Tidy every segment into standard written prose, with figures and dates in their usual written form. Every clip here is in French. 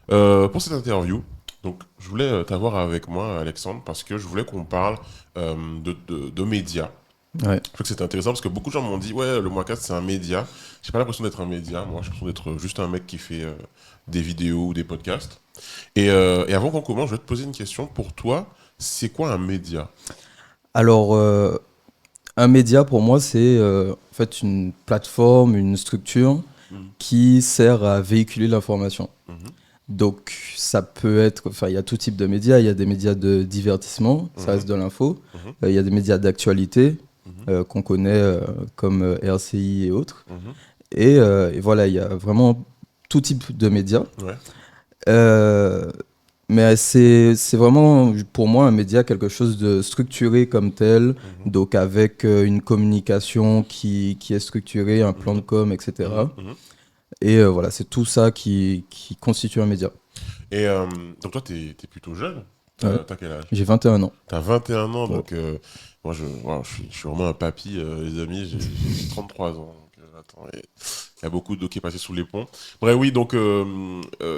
Pour cette interview, donc, je voulais t'avoir avec moi, Alexandre, parce que je voulais qu'on parle de médias. Ouais. Je trouve que c'était intéressant parce que beaucoup de gens m'ont dit, ouais, le Moicast, c'est un média. J'ai pas l'impression d'être un média. Moi, j'ai l'impression d'être juste un mec qui fait des vidéos ou des podcasts. Et avant qu'on commence, je vais te poser une question. Pour toi, c'est quoi un média? Alors, un média pour moi, c'est en fait une plateforme, une structure Mhm. qui sert à véhiculer l'information. Mhm. Donc, ça peut être, enfin, il y a tout type de médias. Il y a des médias de divertissement, ça reste Mhm. de l'info. Mhm. Il y a des médias d'actualité Mhm. qu'on connaît comme RCI et autres. Mhm. Et voilà, il y a vraiment tout type de médias. Ouais. Euh, Mais c'est vraiment, pour moi, un média, quelque chose de structuré comme tel, Mhm. donc avec une communication qui est structurée, un plan de Mhm. com, Mhm. etc. Mhm. Et voilà, c'est tout ça qui constitue un média. Et donc, toi, t'es plutôt jeune. Ouais. T'as quel âge? J'ai 21 ans. T'as 21 ans, Ouais. donc moi je suis vraiment un papy, les amis, j'ai 33 ans. Donc, attends, il y a beaucoup d'eau qui est passée sous les ponts. Bref, oui, donc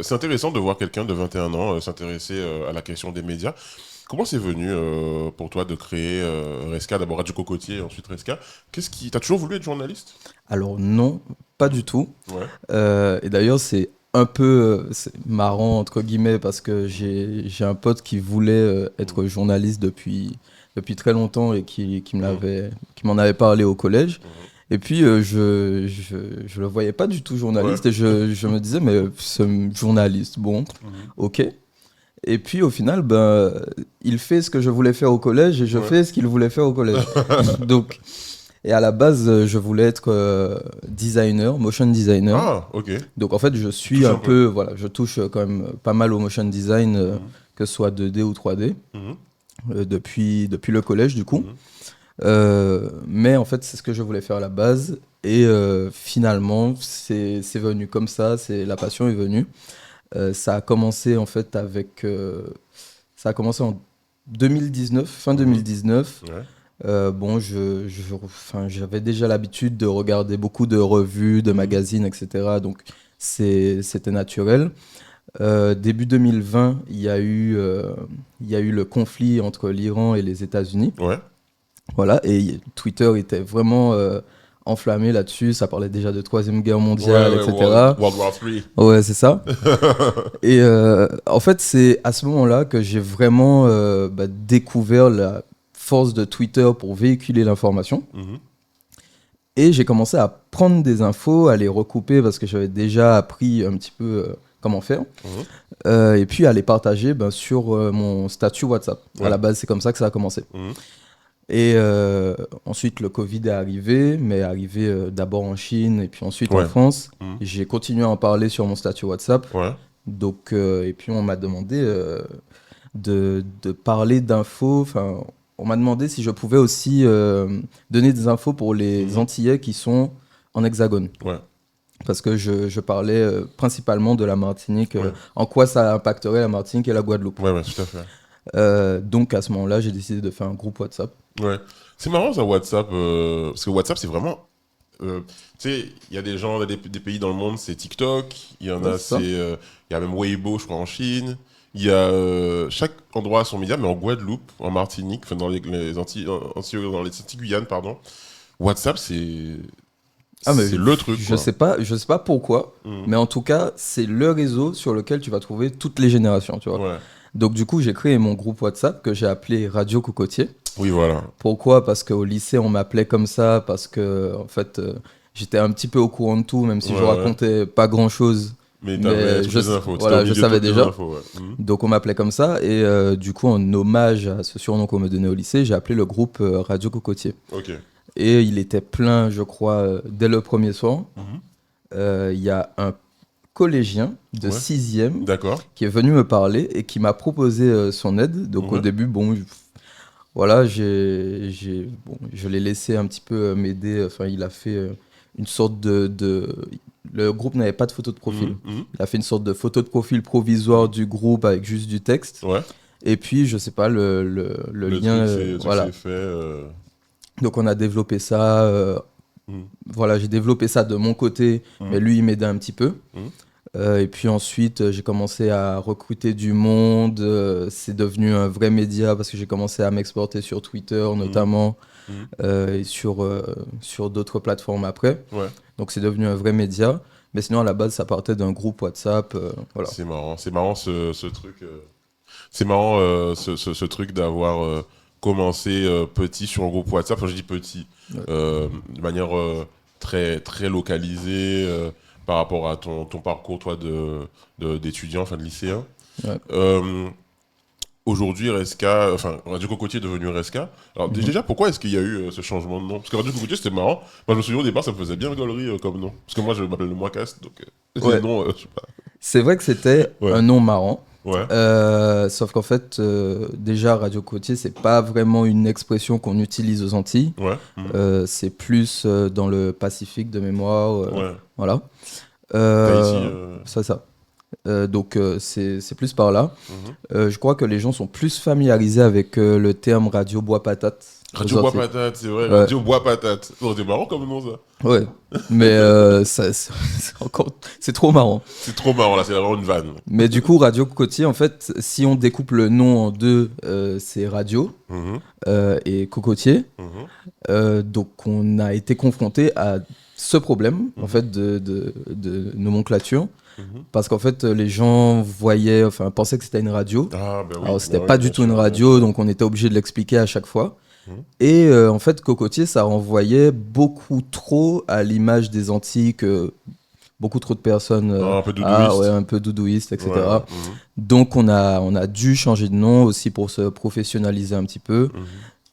c'est intéressant de voir quelqu'un de 21 ans s'intéresser à la question des médias. Comment c'est venu pour toi de créer Resca, d'abord Radio Cocotier, ensuite Resca? T'as toujours voulu être journaliste? Alors non, pas du Mhm. tout. Ouais. Et d'ailleurs, c'est un peu c'est marrant, entre guillemets, parce que Mhm. j'ai un pote qui voulait Mhm. être journaliste depuis très longtemps et Mhm. qui m'en avait parlé au collège. Mhm. Et puis, je le voyais pas du tout Ouais. journaliste et je me disais, mais ce journaliste, bon, Mhm. ok. Et puis, au final, ben, il fait ce que je voulais faire au collège et je Ouais. fais ce qu'il voulait faire au collège. Donc, et à la base, je voulais être designer, motion designer. Ah, ok. Donc, en fait, je Tu suis touches un un peu. peu, voilà, je touche quand même pas mal au motion design, Mhm. que ce soit 2D ou 3D, Mhm. depuis le collège, du coup. Mhm. Mais en fait, c'est ce que je voulais faire à la base. Et finalement, c'est venu comme ça, la passion est venue. Ça a commencé en fait ça a commencé en 2019, fin Mhm. 2019. Ouais. Bon, enfin, j'avais déjà l'habitude de regarder beaucoup de revues, de Mhm. magazines, etc. Donc, c'était naturel. Début 2020, il y a eu le conflit entre l'Iran et les États-Unis. Ouais. Voilà, et Twitter était vraiment enflammé là-dessus. Ça parlait déjà de Troisième Guerre Ouais, mondiale, ouais, World, etc. World War 3. Ouais, c'est ça. Et en fait, c'est à ce moment-là que j'ai vraiment découvert la force de Twitter pour véhiculer l'information. Mhm. Et j'ai commencé à prendre des infos, à les recouper parce que j'avais déjà appris un petit peu comment faire. Mhm. Et puis à les partager sur mon statut WhatsApp. À la Ouais. base, c'est comme ça que ça a commencé. Mhm. Et ensuite, le Covid est arrivé, mais est arrivé d'abord en Chine et puis ensuite en Ouais. France. Mhm. J'ai continué à en parler sur mon statut WhatsApp. Ouais. Donc, et puis on m'a demandé de parler d'infos. Enfin, on m'a demandé si je pouvais aussi donner des infos pour les Mhm. Antillais qui sont en Hexagone. Ouais. Parce que je parlais principalement de la Martinique, Ouais. en quoi ça impacterait la Martinique et la Guadeloupe. Ouais, ouais, tout à fait. Donc à ce moment-là, j'ai décidé de faire un groupe WhatsApp. Ouais. C'est marrant ça, WhatsApp, parce que WhatsApp, c'est vraiment. Tu sais, il y a des gens, il y a des pays dans le monde, c'est TikTok, il y en Ouais, a, c'est ça. il y a même Weibo, je crois, en Chine. Il y a chaque endroit a son média, mais en Guadeloupe, en Martinique, enfin, dans les Antilles, dans les Antilles-Guyane, pardon. WhatsApp, Ah mais c'est le truc, quoi. je sais pas pourquoi, Mhm. mais en tout cas, c'est le réseau sur lequel tu vas trouver toutes les générations, tu vois. Ouais. Donc du coup, j'ai créé mon groupe WhatsApp que j'ai appelé Radio Cocotier. Oui, voilà. Pourquoi? Parce qu'au lycée, on m'appelait comme ça, parce que en fait, j'étais un petit peu au courant de tout, même Ouais, si je ouais. racontais pas grand-chose, Mais t'avais mais toutes les infos. T'étais au voilà, je milieu de savais toutes les déjà. infos, ouais. Mhm. Donc on m'appelait comme ça, et du coup, en hommage à ce surnom qu'on me donnait au lycée, j'ai appelé le groupe Radio Cocotier. Ok. Et il était plein, je crois, dès le premier soir. Mhm. Il y a un collégien de Ouais. sixième D'accord. qui est venu me parler et qui m'a proposé son aide. Donc au Ouais. début, bon, voilà, bon, je l'ai laissé un petit peu m'aider. Enfin, il a fait une sorte Le groupe n'avait pas de photo de profil. Mhm. Mhm. Il a fait une sorte de photo de profil provisoire Mhm. du groupe avec juste du texte. Ouais. Et puis, je sais pas, le lien, Le truc c'est voilà. fait. Donc on a développé ça. Mhm. Voilà, j'ai développé ça de mon côté, mais Mhm. lui, il m'aidait un petit peu. Mhm. Et puis ensuite, j'ai commencé à recruter du monde. C'est devenu un vrai média parce que j'ai commencé à m'exporter sur Twitter Mhm. notamment Mhm. et sur d'autres plateformes après. Ouais. Donc c'est devenu un vrai média. Mais sinon, à la base, ça partait d'un groupe WhatsApp. Voilà. C'est marrant ce truc. C'est marrant ce truc d'avoir commencé petit sur un groupe WhatsApp. Enfin, je dis petit, Ouais. de manière très localisée par rapport à ton parcours, toi, d'étudiant, enfin de lycéen. Ouais. Euh, Aujourd'hui, RSK, enfin, Radio Cocotier est devenu RSK. Alors, Mhm. déjà, pourquoi est-ce qu'il y a eu ce changement de nom? Parce que Radio Cocotier, c'était marrant. Moi, je me souviens au départ, ça me faisait bien rigolerie comme nom. Parce que moi, je m'appelle le Moicast, donc les Ouais. noms, je sais pas. C'est vrai que c'était Ouais, un nom marrant. ouais, Sauf qu'en fait, déjà, Radio Côtier, c'est pas vraiment une expression qu'on utilise aux Antilles. ouais, C'est plus dans le Pacifique de mémoire. ouais. Voilà. Tahiti, Ça. Donc, c'est plus par là. mhm. Je crois que les gens sont plus familiarisés avec le terme radio bois patate aux Radio Bois Antilles. Patate, c'est vrai, Ouais, Radio Bois Patate. Oh, c'est marrant comme nom, ça. ouais. Mais c'est encore, c'est trop marrant. C'est trop marrant, là, c'est vraiment une vanne. Mais du coup, Radio Cocotier, en fait, si on découpe le nom en deux, c'est radio Mhm, et cocotier. mhm, Donc, on a été confronté à ce problème, en mhm, fait, de nomenclature. mhm. Parce qu'en fait, les gens voyaient, enfin, pensaient que c'était une radio. Ah, Alors, bah c'était oui, pas du bien tout une sûr, bien radio, sûr. donc on était obligé de l'expliquer à chaque fois. Mhm. Et en fait, cocotier, ça renvoyait beaucoup trop à l'image des Antilles que beaucoup trop de personnes, Ah, un peu ouais, doudouiste. un peu doudouiste, Ouais, ouais. etc. Donc, on a dû changer de nom aussi pour se professionnaliser un petit peu. Mhm,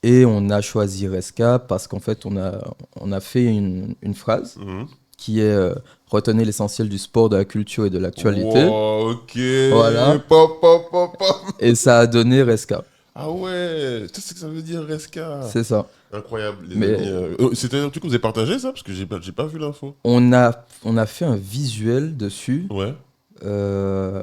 Et on a choisi Resca parce qu'en fait, on a fait une phrase mhm, mhm. qui est retenez l'essentiel du sport, de la culture et de l'actualité. Wow, ok. Voilà. Pop, pop, pop, pop. Et ça a donné Resca. Ah ouais, tu sais ce que ça veut dire, Resca. C'est ça. Incroyable, les amis. Mais C'était un truc que vous avez partagé, ça? Parce que j'ai pas vu l'info. on a fait un visuel dessus. Ouais,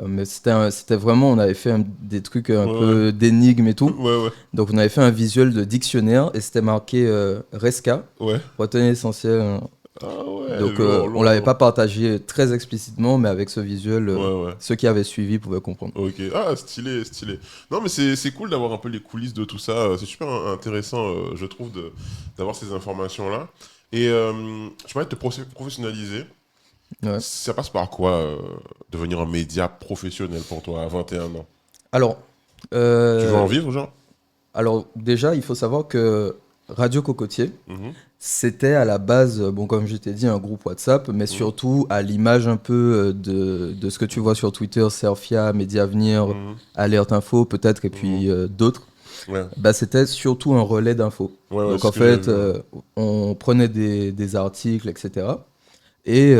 Mais c'était vraiment, on avait fait des trucs un ouais, ouais. peu d'énigmes et tout. Ouais, ouais, Donc on avait fait un visuel de dictionnaire et c'était marqué Resca, ouais. retenez l'essentiel, hein. Ah ouais, Donc lourd, on lourd, l'avait pas lourd. partagé très explicitement, mais avec ce visuel, Ouais, ouais. ceux qui avaient suivi pouvaient comprendre. Ok, ah stylé, stylé. Non mais c'est cool d'avoir un peu les coulisses de tout ça. C'est super intéressant, je trouve, d'avoir ces informations-là. Et je parlais de te professionnaliser. Ouais. Ça passe par quoi devenir un média professionnel pour toi à 21 ans? Alors, Tu veux euh, en vivre, genre? alors déjà, il faut savoir que Radio Cocotier, Mhm, c'était à la base, bon, comme je t'ai dit, un groupe WhatsApp, mais mhm, surtout à l'image un peu de ce que tu vois sur Twitter, Surfia, Mediavenir, mhm, Alerte Info peut-être, et mhm. puis d'autres. Ouais, Bah, c'était surtout un relais d'infos. ouais, Donc c'est en ce que j'ai fait, vu. Ouais. on prenait des articles, etc. Et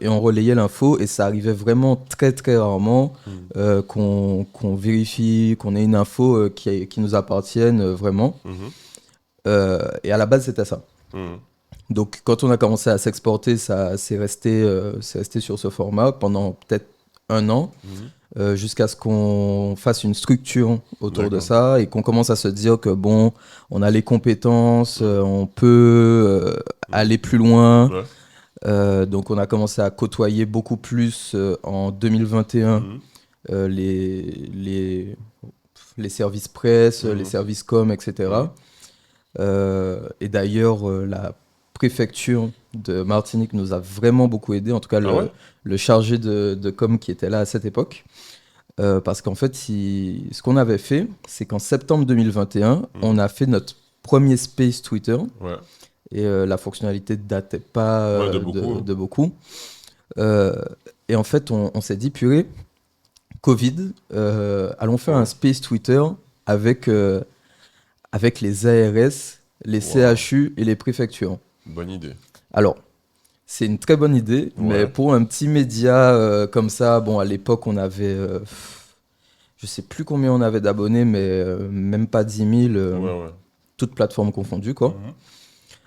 on relayait l'info, et ça arrivait vraiment très très rarement Mhm, qu'on vérifie, qu'on ait une info qui nous appartienne vraiment. mhm, Et à la base, c'était ça. mhm, Donc, quand on a commencé à s'exporter, ça c'est resté sur ce format pendant peut-être un an, mhm. jusqu'à ce qu'on fasse une structure autour de D'accord. ça et qu'on commence à se dire que bon, on a les compétences, Mhm, on peut mhm. aller plus loin. Ouais. Donc, on a commencé à côtoyer beaucoup plus en 2021 Mhm, les services presse, les mhm, services com, mhm. etc. Et d'ailleurs, la préfecture de Martinique nous a vraiment beaucoup aidé, en tout cas Ah ouais? le chargé de com qui était là à cette époque. Parce qu'en fait, ce qu'on avait fait, c'est qu'en septembre 2021, on Mhm. a fait notre premier space Twitter. Ouais. Et la fonctionnalité datait pas Ouais, de beaucoup. de beaucoup. Euh, et en fait, on s'est dit, purée, Covid, allons faire un Ouais. space Twitter avec, avec les ARS, les Waouh. CHU et les préfectures. Bonne idée. Alors, c'est une très bonne idée, mais Ouais. pour un petit média comme ça, bon, à l'époque, on avait, je sais plus combien on avait d'abonnés, mais même pas 10 000, Ouais, ouais. toutes plateformes confondues, quoi. Mhm.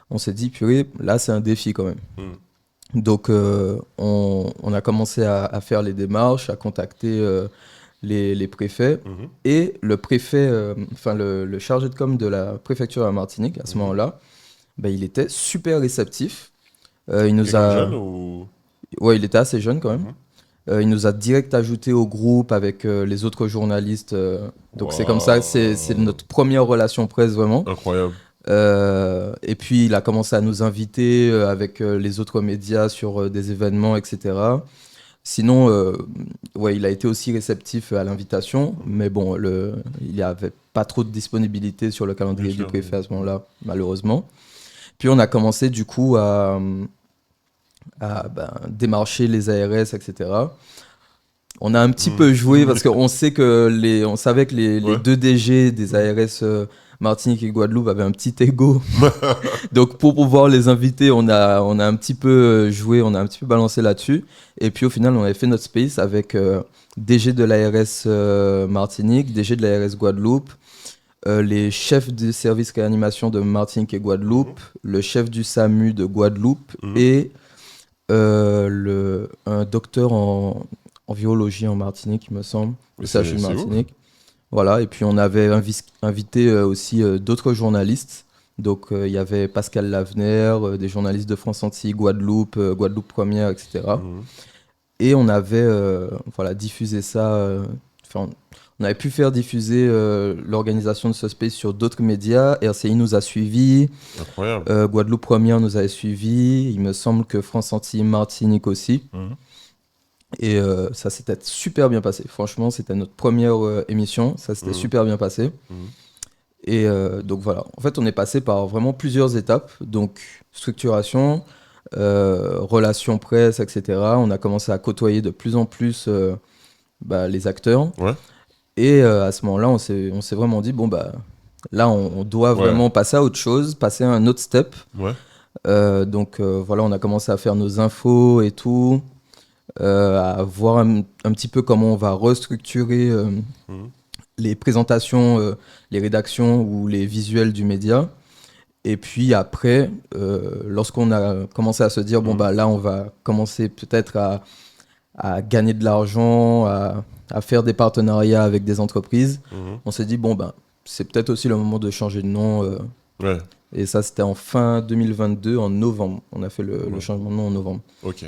On s'est dit, purée, là, c'est un défi quand même. Mhm. Donc, on a commencé à faire les démarches, à contacter les préfets. Mhm. Et le préfet, enfin le chargé de com de la préfecture à Martinique, à ce Mhm. moment-là, ben, il était super réceptif. Il nous Quelqu'un de jeune a... ou... Ouais, il était assez jeune quand même. Mhm. Il nous a direct ajouté au groupe avec les autres journalistes. Donc c'est comme ça, c'est notre première relation presse vraiment. Incroyable. Et puis il a commencé à nous inviter avec les autres médias sur des événements, etc. Sinon, ouais, il a été aussi réceptif à l'invitation, mais bon, il n'y avait pas trop de disponibilité sur le calendrier Bien du sûr. préfet à ce moment-là, malheureusement. Puis on a commencé du coup à démarcher les ARS, etc. On a un petit peu joué parce qu'on sait que on savait que les Ouais. deux DG des ARS Martinique et Guadeloupe avaient un petit ego. Donc pour pouvoir les inviter, on a un petit peu joué, on a un petit peu balancé là-dessus. Et puis au final, on avait fait notre space avec DG de l'ARS Martinique, DG de l'ARS Guadeloupe, les chefs du service réanimation de Martinique et Guadeloupe, le chef du SAMU de Guadeloupe et un docteur en virologie en Martinique, il me semble, Mais le c'est CHU de ouf. Martinique. Voilà, et puis on avait invité aussi d'autres journalistes. Donc il y avait Pascal Lavener, des journalistes de France Antilles, Guadeloupe, Guadeloupe Première, etc. Mhm. Et on avait voilà, diffusé ça. Enfin, on avait pu faire diffuser l'organisation de ce space sur d'autres médias. RCI nous a suivis, Incroyable. Guadeloupe Première nous avait suivis. Il me semble que France Antilles Martinique aussi. Mhm. Et ça s'était super bien passé. Franchement, c'était notre première émission. Ça s'était super bien passé. Mhm. Et donc voilà. En fait, on est passé par vraiment plusieurs étapes. Donc, structuration, relations presse, etc. On a commencé à côtoyer de plus en plus les acteurs. Ouais. Et à ce moment-là, on s'est vraiment dit, bon, bah, là, on doit Ouais. vraiment passer à autre chose, passer à un autre step. Ouais. Donc voilà, on a commencé à faire nos infos et tout. À voir un petit peu comment on va restructurer Mhm. les présentations, les rédactions ou les visuels du média. Et puis après, lorsqu'on a commencé à se dire, bon, bah là, on va commencer peut-être à gagner de l'argent, à faire des partenariats avec des entreprises, Mhm. on s'est dit, bon, bah, c'est peut-être aussi le moment de changer de nom. Ouais. Et ça, c'était en fin 2022, en novembre. On a fait le changement de nom en novembre. Ok.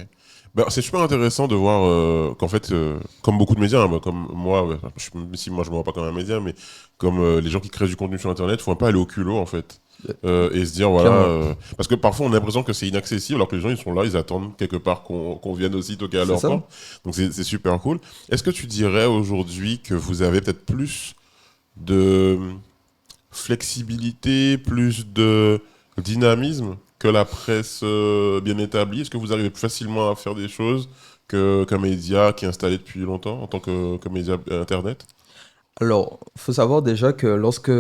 Ben, c'est super intéressant de voir qu'en fait, comme beaucoup de médias, hein, ben, comme moi, ouais, même si moi je me vois pas comme un média, mais comme les gens qui créent du contenu sur Internet, faut un peu aller au culot en fait. Et se dire, voilà, Clairement. parce que parfois on a l'impression que c'est inaccessible, alors que les gens ils sont là, ils attendent quelque part qu'on vienne aussi toquer à C'est leur ça. porte. Donc c'est super cool. Est-ce que tu dirais aujourd'hui que vous avez peut-être plus de flexibilité, plus de dynamisme que la presse bien établie? Est-ce que vous arrivez plus facilement à faire des choses qu'un média qui est installé depuis longtemps en tant que média Internet? Alors, faut savoir déjà que lorsque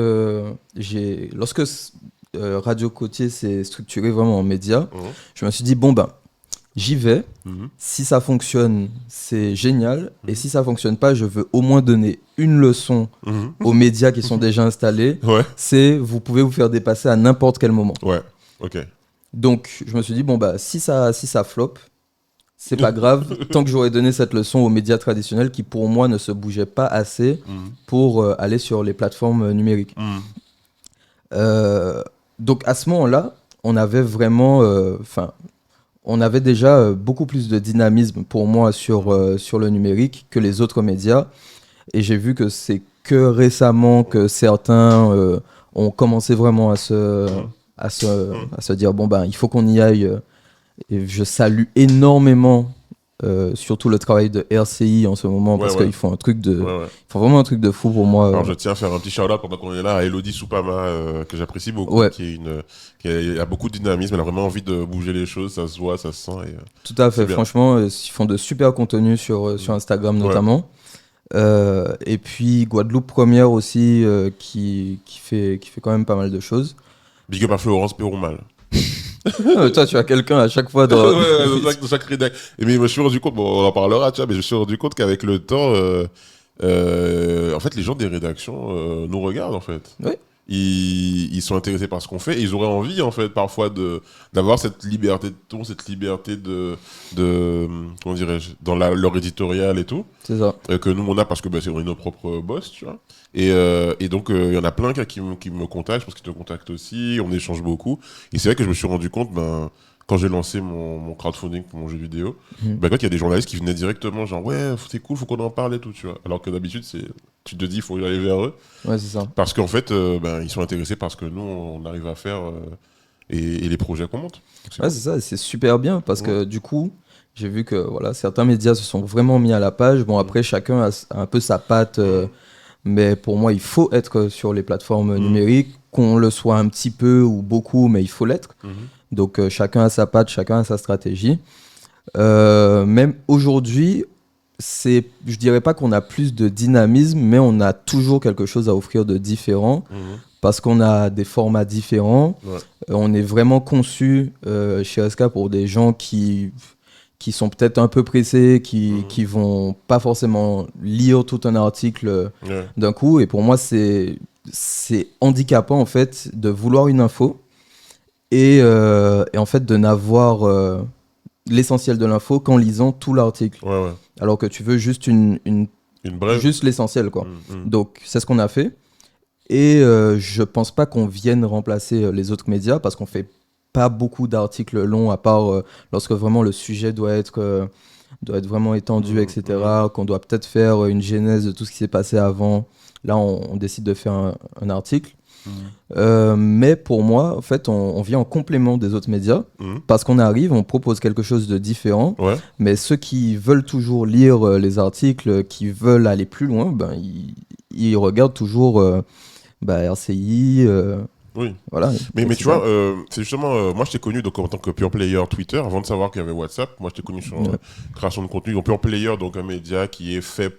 Radio Côtier s'est structuré vraiment en média, Mhm. je me suis dit, bon, ben, j'y vais. Mhm. Si ça fonctionne, c'est génial. Et Mhm. si ça fonctionne pas, je veux au moins donner une leçon Mhm. aux médias qui sont déjà installés. Ouais, C'est, vous pouvez vous faire dépasser à n'importe quel moment. ouais, ok. Donc, je me suis dit, bon, bah, si ça flop, c'est pas grave, tant que j'aurais donné cette leçon aux médias traditionnels qui, pour moi, ne se bougeaient pas assez Mhm. pour aller sur les plateformes numériques. Mhm. Donc, à ce moment-là, on avait vraiment, on avait déjà beaucoup plus de dynamisme pour moi sur le numérique que les autres médias. Et j'ai vu que c'est que récemment que certains ont commencé vraiment à se dire, bon, ben, il faut qu'on y aille. Et je salue énormément, surtout le travail de RCI en ce moment, Ouais, parce ouais. qu'ils font Ouais, ouais. ils font vraiment un truc de fou pour moi. Alors je tiens à faire un petit shout-out pendant qu'on est là à Elodie Soupama, que j'apprécie beaucoup, Ouais, qui a beaucoup de dynamisme, elle a vraiment envie de bouger les choses, ça se voit, ça se sent. Et, tout à c'est fait. bien. Franchement, ils font de super contenus sur Instagram Ouais. notamment. Et puis Guadeloupe Première aussi, qui fait quand même pas mal de choses. Big up à Florence Perron-Mal. Toi, tu as quelqu'un à chaque fois Ouais, dans... de chaque rédac. Et mais je me suis rendu compte, bon, on en parlera, tu vois, mais je me suis rendu compte qu'avec le temps, en fait, les gens des rédactions nous regardent, en fait. Oui, Ils sont intéressés par ce qu'on fait et ils auraient envie, en fait, parfois d'avoir cette liberté de ton, cette liberté comment dirais-je, dans leur éditorial et tout, c'est ça. que nous, on a parce que bah, on est nos propres boss, tu vois. Et donc, il y en a plein qui me contactent, je pense qu'ils te contactent aussi, on échange beaucoup. Et c'est vrai que je me suis rendu compte, ben, quand j'ai lancé mon crowdfunding pour mon jeu vidéo, Mhm. bah, quand il y a des journalistes qui venaient directement, genre, ouais, c'est cool, faut qu'on en parle et tout, tu vois. Alors que d'habitude, tu te dis, il faut y aller vers eux. Ouais, c'est ça. Parce qu'en fait, ben, ils sont intéressés par ce que nous, on arrive à faire et les projets qu'on monte. Donc, c'est Ouais, cool. c'est ça, et c'est super bien parce Ouais. que du coup, j'ai vu que voilà, certains médias se sont vraiment mis à la page. Bon, après, chacun a un peu sa patte, mais pour moi, il faut être sur les plateformes Mhm. numériques, qu'on le soit un petit peu ou beaucoup, mais il faut l'être. Mhm. Donc, chacun a sa patte, chacun a sa stratégie. Même aujourd'hui, je dirais pas qu'on a plus de dynamisme, mais on a toujours quelque chose à offrir de différent Mhm. parce qu'on a des formats différents. Ouais. On est vraiment conçu chez SK pour des gens qui sont peut-être un peu pressés, qui vont pas forcément lire tout un article Ouais. d'un coup. Et pour moi, c'est handicapant en fait de vouloir une info et en fait de n'avoir l'essentiel de l'info qu'en lisant tout l'article. Ouais, ouais. Alors que tu veux juste Une brève. juste l'essentiel quoi. Mhm. Donc c'est ce qu'on a fait. Et je pense pas qu'on vienne remplacer les autres médias parce qu'on fait pas beaucoup d'articles longs à part lorsque vraiment le sujet doit être vraiment étendu, Mhm. Mhm. etc. Qu'on doit peut-être faire une genèse de tout ce qui s'est passé avant. Là, on décide de faire un article. Mhm. Mais pour moi, en fait, on vient en complément des autres médias Mhm. parce qu'on arrive, on propose quelque chose de différent. Ouais. Mais ceux qui veulent toujours lire les articles, qui veulent aller plus loin, ben, ils regardent toujours RCI, Oui. voilà, Mais tu etc. vois, c'est justement, moi je t'ai connu donc, en tant que pure player Twitter, avant de savoir qu'il y avait WhatsApp. Moi je t'ai connu sur Ouais. création de contenu. Donc pure player, donc un média qui est fait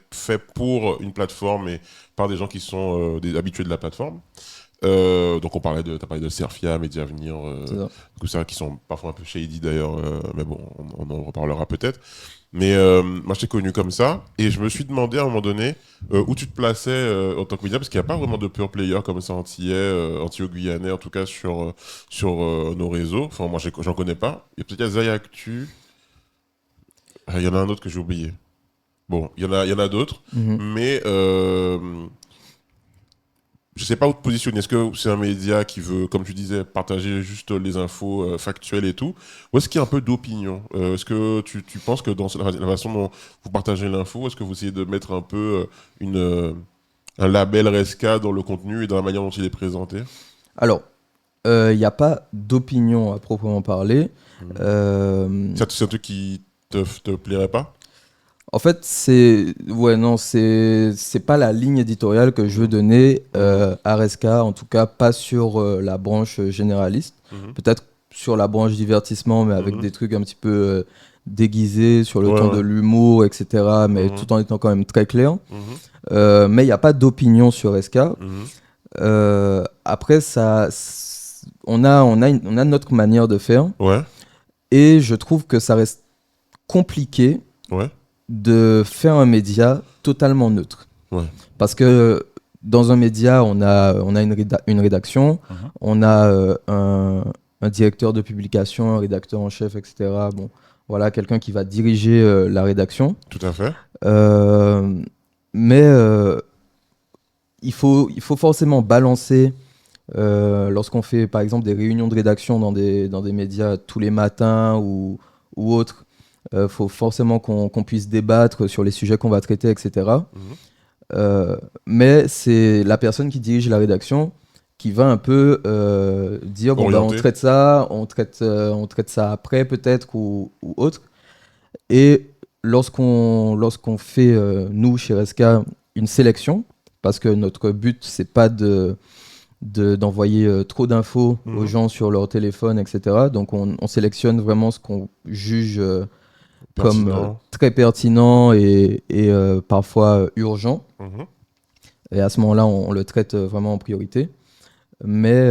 pour une plateforme et par des gens qui sont des habitués de la plateforme. Donc t'as parlé de Serfia, Mediavenir, C'est ça. tout ça, qui sont parfois un peu shady d'ailleurs, mais bon, on en reparlera peut-être. Mais moi, je t'ai connu comme ça, et je me suis demandé à un moment donné où tu te plaçais en tant que média, parce qu'il n'y a pas vraiment de pure player comme ça antillais, antillais-guyanais, en tout cas sur nos réseaux. Enfin, moi, j'en connais pas. Et peut-être qu'il y a Zaya Actu. Ah, il y en a un autre que j'ai oublié. Bon, il y en a d'autres, Mhm. mais je sais pas où te positionner. Est-ce que c'est un média qui veut, comme tu disais, partager juste les infos factuelles et tout? Ou est-ce qu'il y a un peu d'opinion? Est-ce que tu penses que dans la façon dont vous partagez l'info, est-ce que vous essayez de mettre un peu un label RSK dans le contenu et dans la manière dont il est présenté? Alors, il n'y a pas d'opinion à proprement parler. Mhm. Euh, C'est un truc qui te plairait pas? En fait, ouais, non, c'est pas la ligne éditoriale que je veux Mhm. donner Mhm. à RSK, en tout cas pas sur la branche généraliste. Mhm. Peut-être sur la branche divertissement, mais avec Mhm. des trucs un petit peu déguisés, sur le Ouais, ton de ouais. l'humour, etc., mais Mhm. tout en étant quand même très clair. Mhm. Mais il n'y a pas d'opinion sur SK. Mhm. Après, on a notre manière de faire, Ouais, et je trouve que ça reste compliqué ouais, de faire un média totalement neutre. ouais. Parce que dans un média, on a une rédaction, Mhm. on a un directeur de publication, un rédacteur en chef, etc. Bon, voilà, quelqu'un qui va diriger la rédaction. Tout à fait. Euh, mais il faut forcément balancer lorsqu'on fait par exemple des réunions de rédaction dans des médias tous les matins ou autres. Il faut forcément qu'on puisse débattre sur les sujets qu'on va traiter, etc. Mhm. Mais c'est la personne qui dirige la rédaction qui va un peu dire bon bah Orienté. on traite ça après peut-être ou autre. Et lorsqu'on fait nous chez RSK une sélection, parce que notre but c'est pas d'envoyer trop d'infos aux Mhm. gens sur leur téléphone, etc. Donc on sélectionne vraiment ce qu'on juge comme Pertinent. très pertinent et parfois urgent. Mhm. Et à ce moment-là, on le traite vraiment en priorité. Mais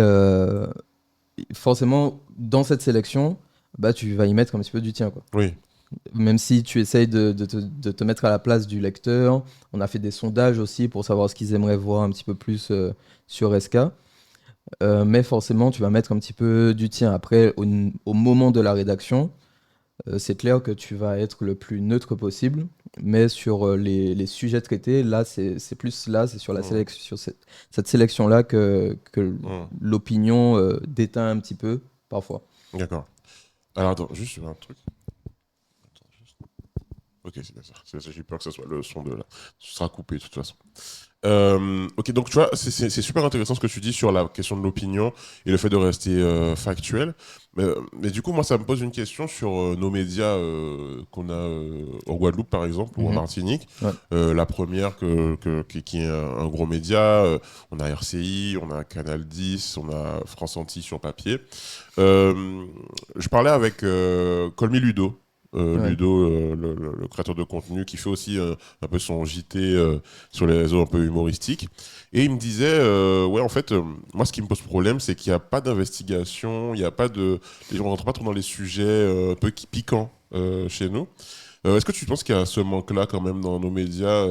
forcément, dans cette sélection, bah, tu vas y mettre un petit peu du tien, quoi. Oui. Même si tu essayes de te mettre à la place du lecteur, on a fait des sondages aussi pour savoir ce qu'ils aimeraient voir un petit peu plus sur SK. Mais forcément, tu vas mettre un petit peu du tien. Après, au moment de la rédaction, c'est clair que tu vas être le plus neutre possible. Mais sur les sujets traités, là, c'est plus là, c'est sur la Mhm. sélection, sur cette sélection-là que Mhm. l'opinion déteint un petit peu, parfois. D'accord. Alors attends, juste un truc. Attends, juste. Ok, c'est bien ça. J'ai peur que ce soit le son de là. Ce sera coupé de toute façon. Ok, donc tu vois, c'est super intéressant ce que tu dis sur la question de l'opinion et le fait de rester factuel. Mais du coup, moi, ça me pose une question sur nos médias qu'on a en Guadeloupe, par exemple, ou en Mhm. Martinique. Ouais. La première, qui est un gros média, on a RCI, on a Canal 10, on a France Antilles sur papier. Euh, je parlais avec Colmy Ludo. Ouais. Ludo, le créateur de contenu, qui fait aussi un peu son JT sur les réseaux un peu humoristiques. Et il me disait, ouais, en fait, moi, ce qui me pose problème, c'est qu'il n'y a pas d'investigation, il n'y a pas de. Les gens ne rentrent pas trop dans les sujets un peu piquants chez nous. Est-ce que tu penses qu'il y a ce manque-là quand même dans nos médias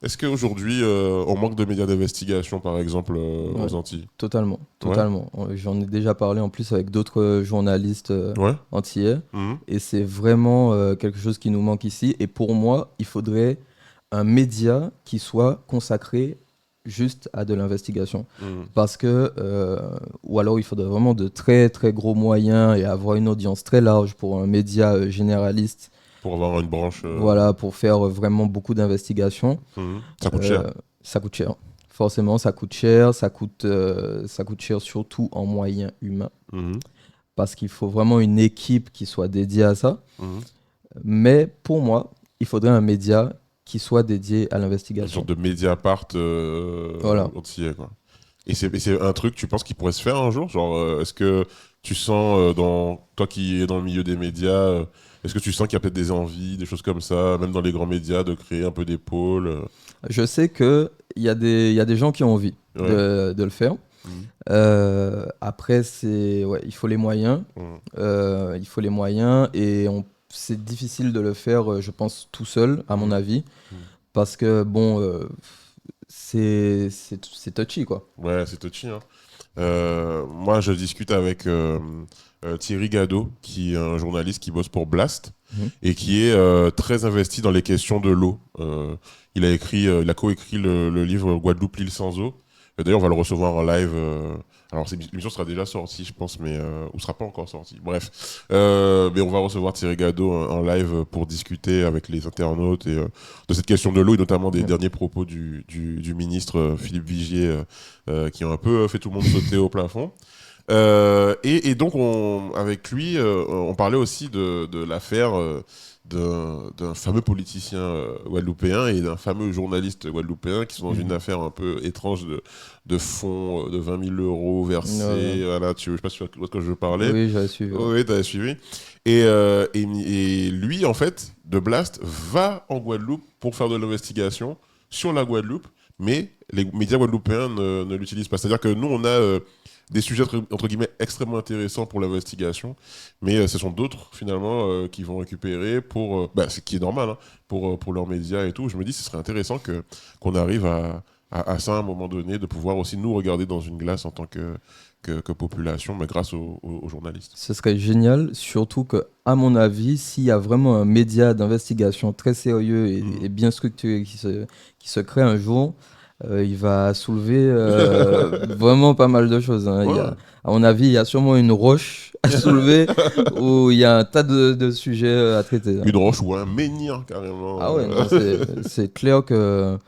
Est-ce qu'aujourd'hui, on manque de médias d'investigation, par exemple, Ouais. aux Antilles? Totalement, Ouais. totalement. J'en ai déjà parlé en plus avec d'autres journalistes Ouais. antillais, Mhm. et c'est vraiment quelque chose qui nous manque ici. Et pour moi, il faudrait un média qui soit consacré juste à de l'investigation. Mhm. Parce que, ou alors il faudrait vraiment de très très gros moyens et avoir une audience très large pour un média généraliste, Pour avoir une branche. voilà, pour faire vraiment beaucoup d'investigations. Ça coûte cher. Euh, Ça coûte cher. Forcément, ça coûte cher surtout en moyens humains, Mhm. parce qu'il faut vraiment une équipe qui soit dédiée à ça. Mhm. Mais pour moi, il faudrait un média qui soit dédié à Une sorte l'investigation. de Mediapart Voilà. entier, quoi. Et c'est un truc, tu penses qu'il pourrait se faire un jour? Genre, est-ce que tu sens, toi qui es dans le milieu des médias, est-ce que tu sens qu'il y a peut-être des envies, des choses comme ça, même dans les grands médias, de créer un peu des pôles Je sais il y a des gens qui ont envie Ouais. de le faire. Mhm. Après, ouais, il faut les moyens. Mhm. Il faut les moyens, et c'est difficile de le faire, je pense, tout seul, à mon Mhm. avis. Mhm. Parce que, bon, c'est touchy, quoi. Ouais, c'est touchy, hein. Moi, je discute avec Thierry Gadot, qui est un journaliste qui bosse pour Blast Mhm. et qui est très investi dans les questions de l'eau. Il a coécrit le livre Guadeloupe, l'île sans eau. Et d'ailleurs, on va le recevoir en live. Alors, l'émission sera déjà sortie, je pense, ou sera pas encore sortie. Bref, mais on va recevoir Thierry Gadot en live pour discuter avec les internautes de cette question de l'eau et notamment des Ouais. derniers propos du ministre Philippe Vigier qui ont un peu fait tout le monde sauter au plafond. Et donc, avec lui, on parlait aussi de l'affaire d'un fameux politicien guadeloupéen et d'un fameux journaliste guadeloupéen qui sont dans une Mhm. affaire un peu étrange de fonds de 20 000 euros Ouais. versés. Voilà, je ne sais pas si tu vois de quoi je veux parler. Oui, j'avais suivi. Ouais. Oui, tu as suivi. Et lui, en fait, de Blast, va en Guadeloupe pour faire de l'investigation sur la Guadeloupe, mais les médias guadeloupéens ne l'utilisent pas. C'est-à-dire que nous, on a des sujets entre guillemets extrêmement intéressants pour l'investigation, mais ce sont d'autres finalement qui vont récupérer ce qui est normal hein, pour leurs médias et tout. Je me dis, ce serait intéressant qu'on arrive à ça à un moment donné, de pouvoir aussi nous regarder dans une glace en tant que population, mais grâce aux journalistes. Ce serait génial, surtout que, à mon avis, s'il y a vraiment un média d'investigation très sérieux Mhm. et bien structuré qui se crée un jour, il va soulever vraiment pas mal de choses, hein. Ouais. À mon avis, il y a sûrement une roche à soulever où il y a un tas de sujets à traiter, hein. Une roche ou un menhir carrément. Ah ouais, non, c'est clair que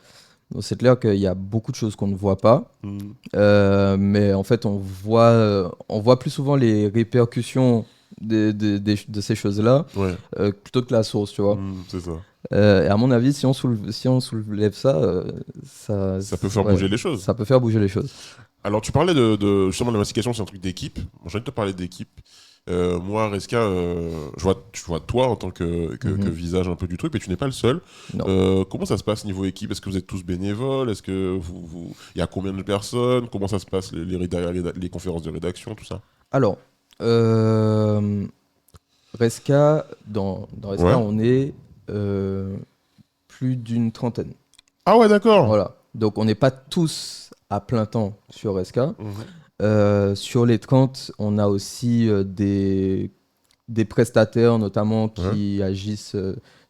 c'est clair qu'il y a beaucoup de choses qu'on ne voit pas. Mhm. Mais en fait, on voit plus souvent les répercussions de ces choses-là Ouais. plutôt que la source, tu vois. C'est ça. Et à mon avis, si on soulève ça, Ça peut faire ouais, bouger les choses. ça peut faire bouger les choses. Alors, tu parlais justement de l'investigation, c'est un truc d'équipe. Moi, j'ai envie de te parler d'équipe. Moi, Reska, je vois toi en tant que Mhm. visage un peu du truc, mais tu n'es pas le seul. Non. Comment ça se passe niveau équipe? Est-ce que vous êtes tous bénévoles? Est-ce que il y a combien de personnes? Comment ça se passe, les conférences de rédaction, tout ça? Alors, euh, Resca, dans Resca, Ouais. on est euh, plus d'une trentaine. Ah ouais, d'accord. Voilà. Donc, on n'est pas tous à plein temps sur Resca. Mhm. Sur les 30, on a aussi des prestataires, notamment, Ouais. qui agissent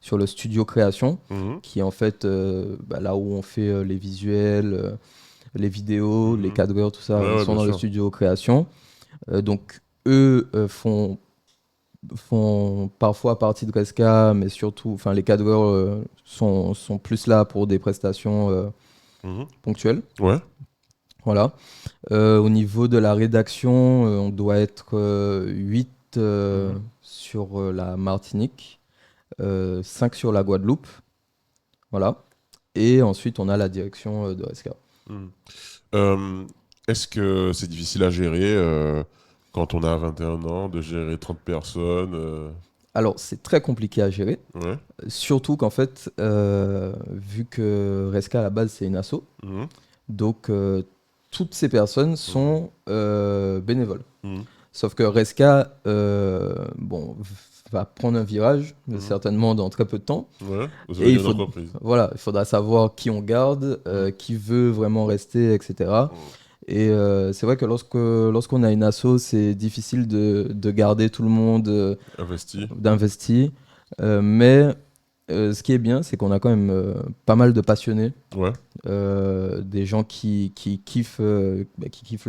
sur le studio création, Mhm. qui est en fait là où on fait les visuels, les vidéos, les Mhm. cadreurs, tout ça, Ouais, ils ouais, sont bien dans le sûr. studio création. Donc, eux font font parfois partie de Resca, mais surtout, enfin, les cadreurs sont plus là pour des prestations Mhm. ponctuelles. Ouais. Voilà. Au niveau de la rédaction, on doit être 8 Mhm. sur la Martinique, 5 sur la Guadeloupe. Voilà. Et ensuite, on a la direction de Resca. Mhm. Euh, Est-ce que c'est difficile à gérer quand on a 21 ans, de gérer 30 personnes Alors, c'est très compliqué à gérer, Ouais. surtout qu'en fait, vu que Resca à la base, c'est une asso, Mhm. donc toutes ces personnes Mhm. sont bénévoles. Mhm. Sauf que Resca, bon, va prendre un virage, Mhm. certainement dans très peu de temps. Ouais. Vous Et avez une entreprise. voilà, il faudra savoir qui on garde, Mhm. qui veut vraiment rester, etc. Mhm. Et c'est vrai que lorsqu'on a une asso, c'est difficile de garder tout le monde Investi. d'investi. Mais ce qui est bien, c'est qu'on a quand même pas mal de passionnés, Ouais. des gens qui kiffent le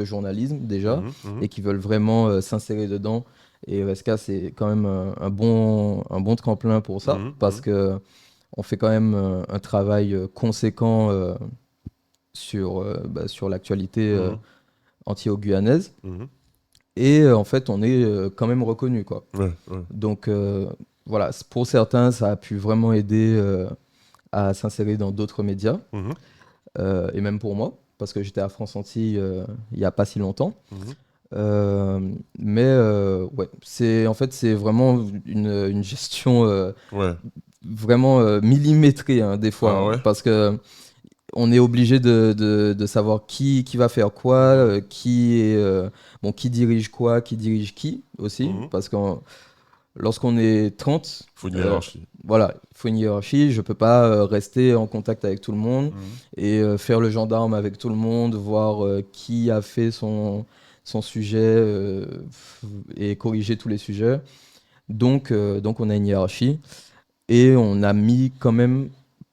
journalisme déjà Mhm. Mhm. et qui veulent vraiment s'insérer dedans. Et ESK, c'est quand même un bon tremplin pour ça, Mhm. parce Mhm. que on fait quand même un travail conséquent sur l'actualité Mhm. anti-guyanaise. Mhm. Et en fait, on est quand même reconnu, quoi. Ouais. Ouais. Donc voilà, pour certains, ça a pu vraiment aider à s'insérer dans d'autres médias, Mhm. et même pour moi, parce que j'étais à France Antilles il n'y a pas si longtemps. Mhm. Mais ouais, en fait, c'est vraiment une gestion Ouais. vraiment millimétrée, hein, des fois, Ah hein, ouais. parce que on est obligé de savoir qui va faire quoi, Mhm. qui dirige quoi, qui dirige qui aussi, Mhm. parce que lorsqu'on est 30, Faut une hiérarchie. voilà, il faut une hiérarchie. Je peux pas rester en contact avec tout le monde Mhm. et faire le gendarme avec tout le monde, voir qui a fait son sujet et corriger tous les sujets. Donc on a une hiérarchie et on a mis quand même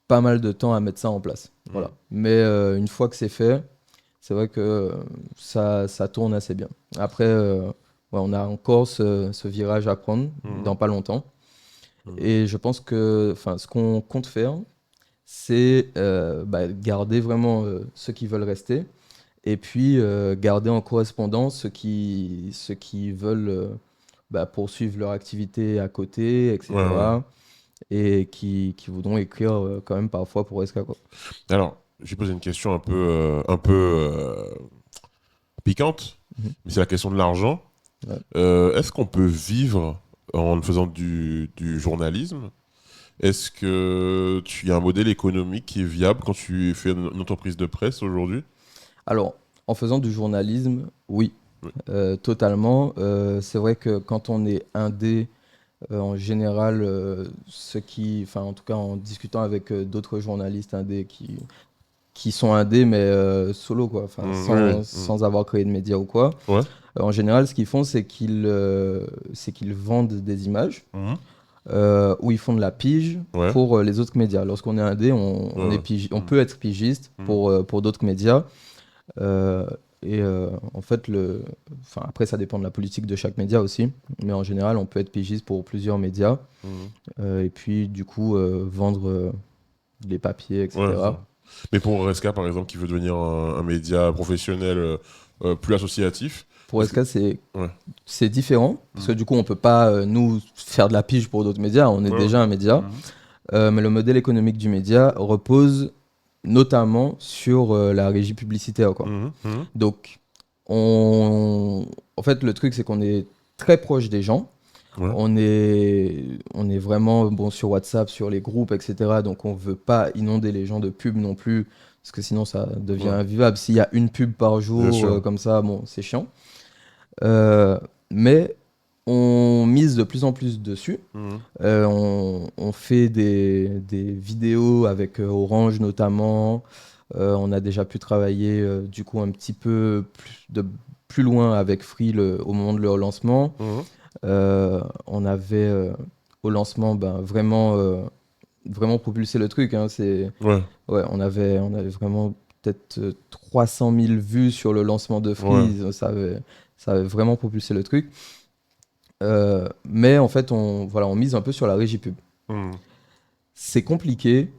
pas mal de temps à mettre ça en place. Voilà. Mhm. Mais une fois que c'est fait, c'est vrai que ça tourne assez bien. Après, ouais, on a encore ce virage à prendre Mhm. dans pas longtemps. Mhm. Et je pense que enfin, ce qu'on compte faire, c'est garder vraiment ceux qui veulent rester et puis garder en correspondance ceux qui veulent poursuivre leur activité à côté, Ouais, ouais. etc. Et qui voudront écrire quand même parfois pour SK, quoi. Alors, j'ai posé une question un peu piquante, Mhm. mais c'est la question de l'argent. Ouais. Est-ce qu'on peut vivre en faisant du journalisme? Est-ce que tu as un modèle économique qui est viable quand tu fais une entreprise de presse aujourd'hui? Alors, en faisant du journalisme, oui, Oui. totalement. C'est vrai que quand on est indé, en général, enfin, en tout cas, en discutant avec d'autres journalistes indés qui sont indés, mais solo, quoi, enfin, Oui, oui. sans avoir créé de médias ou quoi. Ouais. En général, ce qu'ils font, c'est qu'ils vendent des images Mhm. où ils font de la pige Ouais. pour les autres médias. Lorsqu'on est indé, Ouais, on est ouais. on Mhm. peut être pigiste Mhm. pour d'autres médias. Euh, en fait, enfin, après, ça dépend de la politique de chaque média aussi. Mais en général, on peut être pigiste pour plusieurs médias. Mhm. Et puis, du coup, vendre les papiers, Ouais, c'est ça. etc. Mais pour RSK, par exemple, qui veut devenir un média professionnel plus associatif, Pour est-ce que... SK, c'est Ouais. c'est différent. Parce que Mhm. du coup, on peut pas, nous, faire de la pige pour d'autres médias. On est Ouais, ouais. déjà un média. Mhm. Mais le modèle économique du média repose notamment sur la régie publicitaire, quoi. Mhm. Mhm. Donc, en fait, le truc, c'est qu'on est très proche des gens. Ouais. On est vraiment bon sur WhatsApp, sur les groupes, etc. Donc, on veut pas inonder les gens de pubs non plus, parce que sinon, ça devient Ouais. invivable. S'il y a une pub par Bien jour, sûr. comme ça, bon, c'est chiant. Mais on mise de plus en plus dessus. Mhm. On fait des vidéos avec Orange notamment. On a déjà pu travailler du coup un petit peu plus loin avec Free au moment de leur lancement. Mhm. On avait au lancement vraiment propulsé le truc, hein. Ouais. Ouais, on avait vraiment peut-être 300 000 vues sur le lancement de Ouais. Free. Ça avait vraiment propulsé le truc. Mais en fait, on mise un peu sur la régie pub. Mhm. C'est compliqué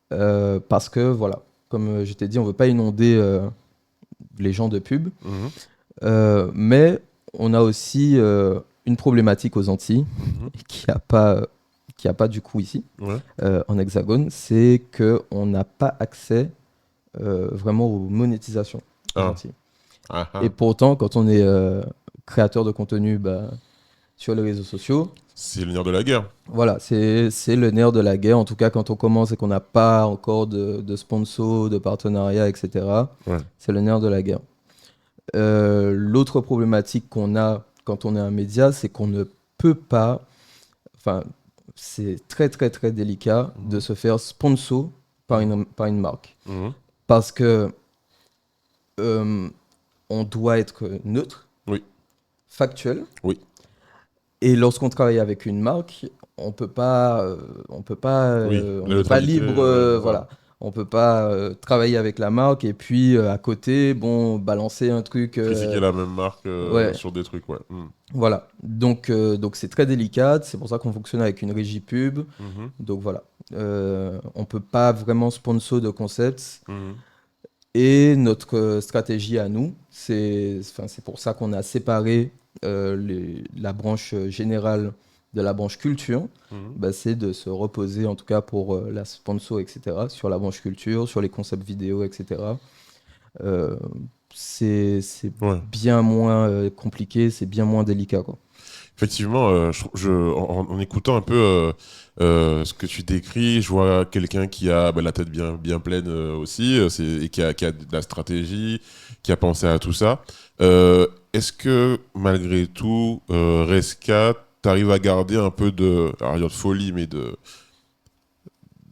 parce que, voilà, comme je t'ai dit, on veut pas inonder les gens de pub. Mhm. Mais on a aussi une problématique aux Antilles Mhm. qui a pas du coup ici, Ouais. en Hexagone, c'est qu'on n'a pas accès vraiment aux monétisations aux Ah. Antilles. Ah, Et ah. pourtant, quand on est créateur de contenu bah, sur les réseaux sociaux, C'est le nerf de la guerre. voilà, c'est le nerf de la guerre. En tout cas, quand on commence et qu'on n'a pas encore de sponsors, de partenariats, etc., Ouais. c'est le nerf de la guerre. L'autre problématique qu'on a quand on est un média, c'est qu'on ne peut pas, enfin, c'est très très très délicat de Mhm. se faire sponsor par une marque. Mhm. Parce que euh, on doit être neutre, Oui. factuel, Oui. et lorsqu'on travaille avec une marque, Oui. on La n'est pas neutralité, libre, voilà. voilà. On peut pas travailler avec la marque et puis à côté, bon, balancer un truc, Critiquer la même marque ouais, sur des trucs, ouais. voilà. Donc c'est très délicat. C'est pour ça qu'on fonctionne avec une régie pub. Mhm. Donc voilà. On peut pas vraiment sponsor de concepts. Mhm. Et notre stratégie à nous, c'est pour ça qu'on a séparé la branche générale de la branche culture. Mhm. Bah, c'est de se reposer, en tout cas pour la sponsor, etc., sur la branche culture, sur les concepts vidéo, etc. Euh, c'est Ouais. bien moins compliqué, c'est bien moins délicat, quoi. Effectivement, en écoutant un peu ce que tu décris, je vois quelqu'un qui a bah, la tête bien pleine aussi, et qui a de la stratégie, qui a pensé à tout ça. Est-ce que malgré tout, Resca, t'arrives à garder un peu alors, il y a de folie, mais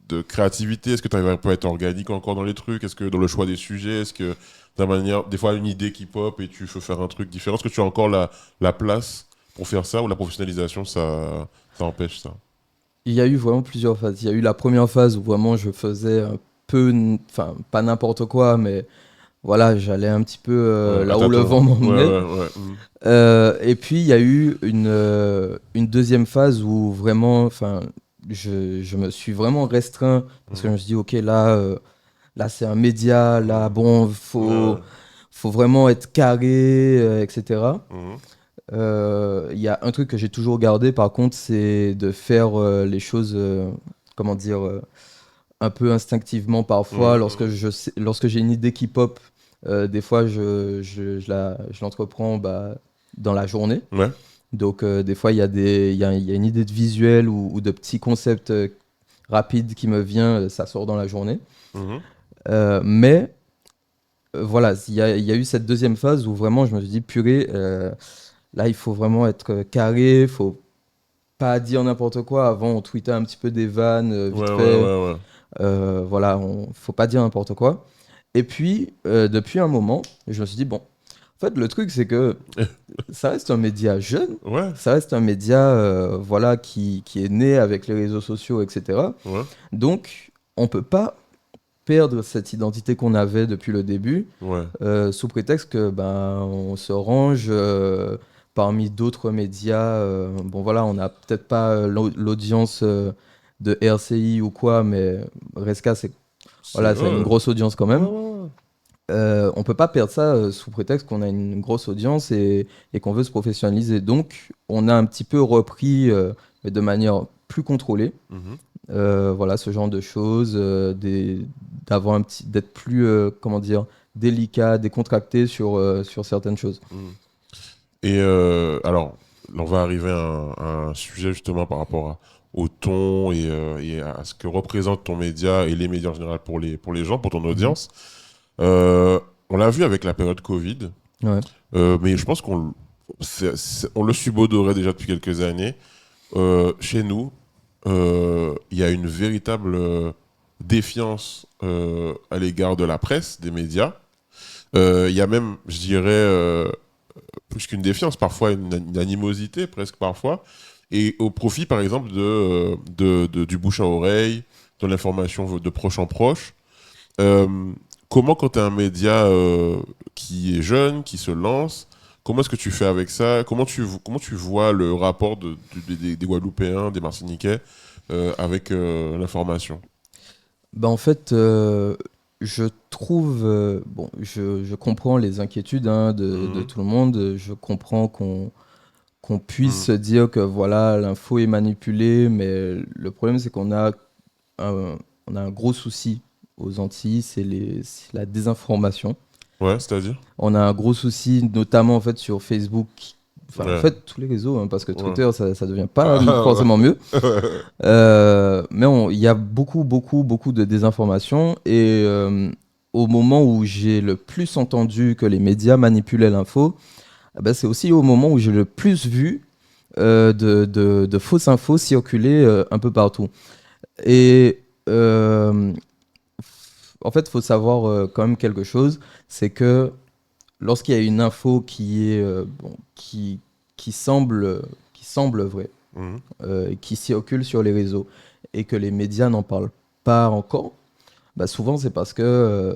de créativité? Est-ce que tu arrives à un peu être organique encore dans les trucs? Est-ce que dans le choix des sujets, est-ce que ta manière, des fois une idée qui pop et tu veux faire un truc différent, est-ce que tu as encore la place pour faire ça, ou la professionnalisation, ça empêche ça? Il y a eu vraiment plusieurs phases. Il y a eu la première phase où vraiment je faisais un peu, enfin, pas n'importe quoi, mais voilà, j'allais un petit peu Ouais, à là où le tâtons. vent Ouais, m'emmenait. ouais, ouais. Et puis il y a eu une deuxième phase où vraiment, enfin, je me suis vraiment restreint parce que je Mhm, me suis dit, ok, là c'est un média, là, mhm. bon, Ouais, faut vraiment être carré, etc. mhm, Il y a un truc que j'ai toujours gardé, par contre, c'est de faire les choses, comment dire, un peu instinctivement parfois. mhm, Lorsque j'ai une idée qui pop, des fois, je l'entreprends bah, dans la journée. mhm. Ouais. Donc, des fois, il y a une idée de visuel ou de petits concepts rapides qui me vient, ça sort dans la journée. Mhm, Mais voilà, il y a eu cette deuxième phase où vraiment je me suis dit, purée, là, il faut vraiment être carré, faut pas dire n'importe quoi. Avant, on tweetait un petit peu des vannes, ouais, vite ouais, fait. ouais, ouais. Voilà, faut pas dire n'importe quoi. Et puis, depuis un moment, je me suis dit, bon, en fait, le truc, c'est que ça reste un média jeune, Ouais, ça reste un média voilà, qui est né avec les réseaux sociaux, etc. ouais, Donc, on peut pas perdre cette identité qu'on avait depuis le début ouais. sous prétexte que ben on se range parmi d'autres médias. Bon voilà, on n'a peut-être pas l'audience de RCI ou quoi, mais Resca c'est C'est, voilà, ça a une ouais, grosse audience quand ouais, même. ouais, On peut pas perdre ça sous prétexte qu'on a une grosse audience et qu'on veut se professionnaliser. Donc on a un petit peu repris, mais de manière plus contrôlée. ouais. Mhm. Voilà, ce genre de choses, d'être plus, comment dire, délicat, décontracté sur certaines choses. Mhm. Et alors, on va arriver à un sujet justement par rapport au ton et à ce que représente ton média et les médias en général pour les gens, pour ton Mhm. audience. Euh, on l'a vu avec la période Covid, Ouais. mais je pense on le subodorait déjà depuis quelques années. Chez nous, il y a une véritable défiance à l'égard de la presse, des médias. Il y a même, je dirais, plus qu'une défiance, parfois une animosité, presque parfois, et au profit, par exemple, du bouche à oreille, de l'information de proche en proche. Euh, Comment, quand tu es un média qui est jeune, qui se lance, Comment est-ce que tu fais avec ça? Comment tu vois le rapport des Guadeloupéens, des Martiniquais avec l'information? Bah, en fait, je trouve, bon, je comprends les inquiétudes hein, de Mhm. tout le monde. Je comprends qu'on puisse Mhm. se dire que voilà, l'info est manipulée, mais le problème, c'est un, on a un gros souci aux Antilles, c'est la désinformation. Ouais, c'est-à-dire? On a un gros souci, notamment en fait sur Facebook, enfin en Ouais. fait tous les réseaux, hein, parce que Ouais. Twitter, ça devient pas Ah, forcément mieux. ouais. Mais il y a beaucoup de désinformation. Et au moment où j'ai le plus entendu que les médias manipulaient l'info, eh ben, c'est aussi au moment où j'ai le plus vu de fausses infos circuler un peu partout. Et en fait, il faut savoir quand même quelque chose, c'est que lorsqu'il y a une info qui est bon, qui semble vraie, Mhm. qui circule sur les réseaux et que les médias n'en parlent pas encore, bah souvent c'est parce que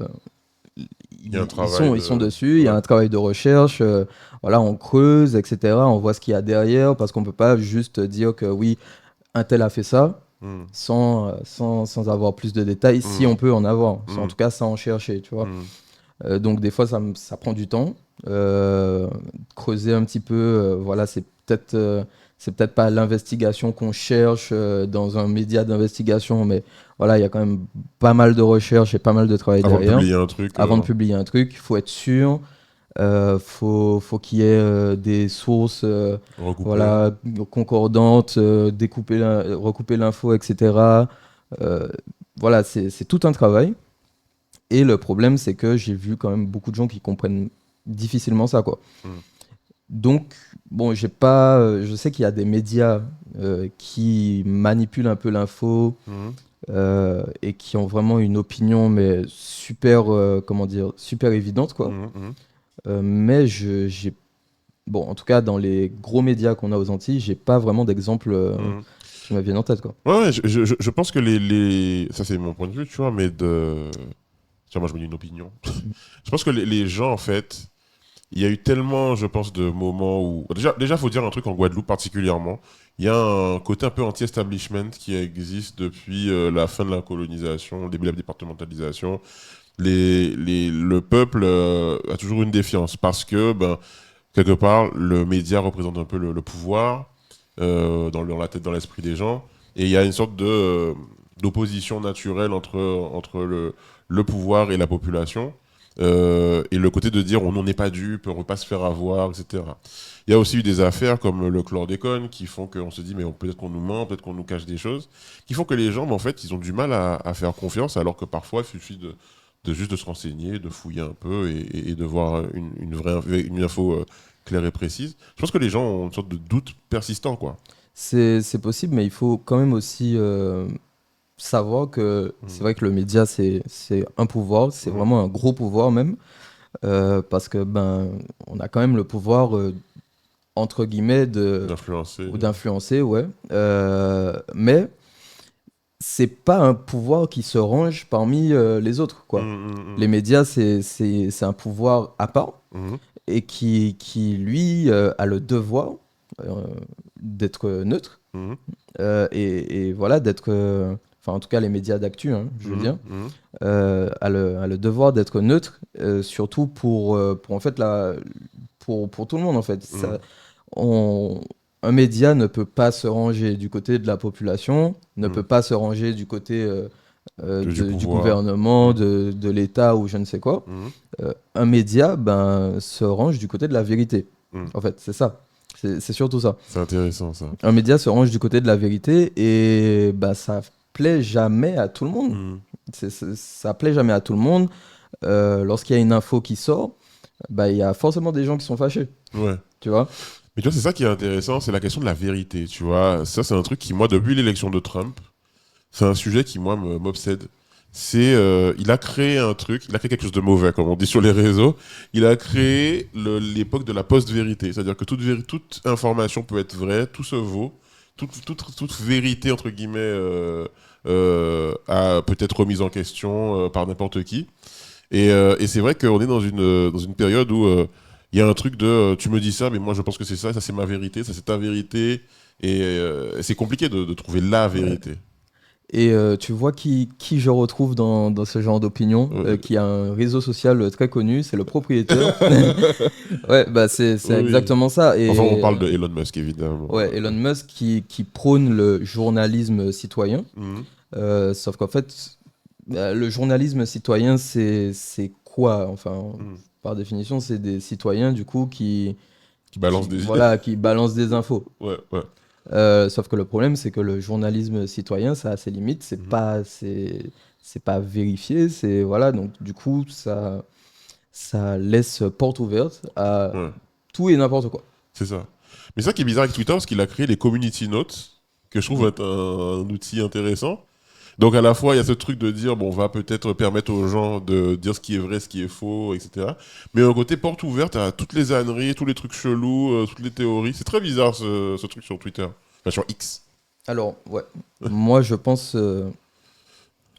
Il y a un travail ils sont de... dessus, il y a Ouais. un travail de recherche, voilà, on creuse, etc. On voit ce qu'il y a derrière parce qu'on peut pas juste dire que oui, un tel a fait ça Mhm. sans avoir plus de détails, si on Mhm. peut en avoir, en tout Mhm. cas sans en chercher, tu vois. Mhm. Donc des fois ça prend du temps. Creuser un petit peu, voilà, c'est peut-être pas l'investigation qu'on cherche dans un média d'investigation, mais voilà, il y a quand même pas mal de recherche et pas mal de travail Avant de derrière. publier un truc, Avant de publier un truc, il faut être sûr, faut qu'il y ait des sources recouper. voilà, concordantes, recouper l'info, etc. Euh, voilà, c'est tout un travail. Et le problème, c'est que j'ai vu quand même beaucoup de gens qui comprennent difficilement ça, quoi. Mhm. Donc, bon, j'ai pas, je sais qu'il y a des médias qui manipulent un peu l'info Mhm. et qui ont vraiment une opinion, mais super, comment dire, super évidente, quoi. Mhm. Mhm. Mais j'ai, bon, en tout cas, dans les gros médias qu'on a aux Antilles, j'ai pas vraiment d'exemple Mhm. qui me viennent en tête, quoi. Ouais, ouais, je pense que ça c'est mon point de vue, tu vois, mais de... Tiens, moi je me dis une opinion. Je pense que les gens, en fait, il y a eu tellement, je pense, de moments où... Déjà, faut dire un truc en Guadeloupe particulièrement. Il y a un côté un peu anti-establishment qui existe depuis la fin de la colonisation, le début de la départementalisation. Le peuple a toujours une défiance parce que, ben, quelque part, le média représente un peu le pouvoir dans la tête, dans l'esprit des gens. Et il y a une sorte d'opposition naturelle entre le pouvoir et la population. Et le côté de dire on n'en est pas dupe, on ne veut pas se faire avoir, etc. Il y a aussi eu des affaires comme le chlordécone qui font qu'on se dit mais peut-être qu'on nous ment, peut-être qu'on nous cache des choses, qui font que les gens, en fait, ils ont du mal à faire confiance alors que parfois il suffit de juste de se renseigner, de fouiller un peu et de voir une info claire et précise. Je pense que les gens ont une sorte de doute persistant, quoi. C'est possible, mais il faut quand même aussi savoir que c'est Mhm. vrai que le média, c'est un pouvoir, c'est Mhm. vraiment un gros pouvoir même, parce que ben, on a quand même le pouvoir, entre guillemets, D'influencer. ou d'influencer, ouais. Mais c'est pas un pouvoir qui se range parmi les autres, quoi. Les Mhm. médias, c'est un pouvoir à part Mhm. et lui, a le devoir euh, d'être neutre Mhm. et voilà, d'être. Enfin, en tout cas, les médias d'actu, hein, je veux Mhm. dire, Mhm. a le devoir d'être neutre, surtout pour en fait pour tout le monde en fait. Mhm. On- un média ne peut pas se ranger du côté de la population, ne peut Mhm. pas se ranger du côté Du du pouvoir. gouvernement, Mhm. de l'État ou je ne sais quoi. Mhm. Un média ben, se range du côté de la vérité. Mhm. En fait, c'est ça. C'est surtout ça. C'est intéressant, ça. Un média se range du côté de la vérité et bah, ça plaît jamais à tout le monde. Mhm. Ça plaît jamais à tout le monde. Lorsqu'il y a une info qui sort, bah, il y a forcément des gens qui sont fâchés, Ouais. tu vois. Mais tu vois, c'est ça qui est intéressant, c'est la question de la vérité, tu vois. Ça, c'est un truc qui, moi, depuis l'élection de Trump, c'est un sujet qui, moi, m'obsède. Il a créé un truc, il a créé quelque chose de mauvais, comme on dit sur les réseaux. Il a créé l'époque de la post-vérité. C'est-à-dire que toute information peut être vraie, tout se vaut. Toute vérité, entre guillemets, peut être remise en question par n'importe qui. Et c'est vrai qu'on est dans une période où il y a un truc de tu me dis ça, mais moi je pense que c'est ça c'est ma vérité, ça c'est ta vérité. Et c'est compliqué de trouver la Ouais. vérité. Et tu vois qui je retrouve dans ce genre d'opinion, Euh, qui a un réseau social très connu, c'est le propriétaire. Ouais, bah c'est oui, oui. exactement ça. Enfin, on Et parle de Elon Musk, évidemment. ouais, Elon Musk qui prône le journalisme citoyen. Mhm. Sauf qu'en fait, le journalisme citoyen, c'est quoi? Enfin, Mhm. par définition, c'est des citoyens du coup Qui balance des idées. voilà, qui balancent des infos. Ouais, ouais. Sauf que le problème, c'est que le journalisme citoyen, ça a ses limites, Mhm. c'est pas vérifié, c'est voilà, donc du coup, ça laisse porte ouverte à Ouais, tout et n'importe quoi. c'est ça. Mais ça qui est bizarre avec Twitter, parce qu'il a créé les community notes, que je trouve Mhm. être un outil intéressant. Donc à la fois, il y a ce truc de dire, bon, on va peut-être permettre aux gens de dire ce qui est vrai, ce qui est faux, etc. Mais d'un côté, porte ouverte à toutes les âneries, tous les trucs chelous, toutes les théories. C'est très bizarre ce truc sur Twitter. Enfin, sur X. Alors, ouais, moi je pense,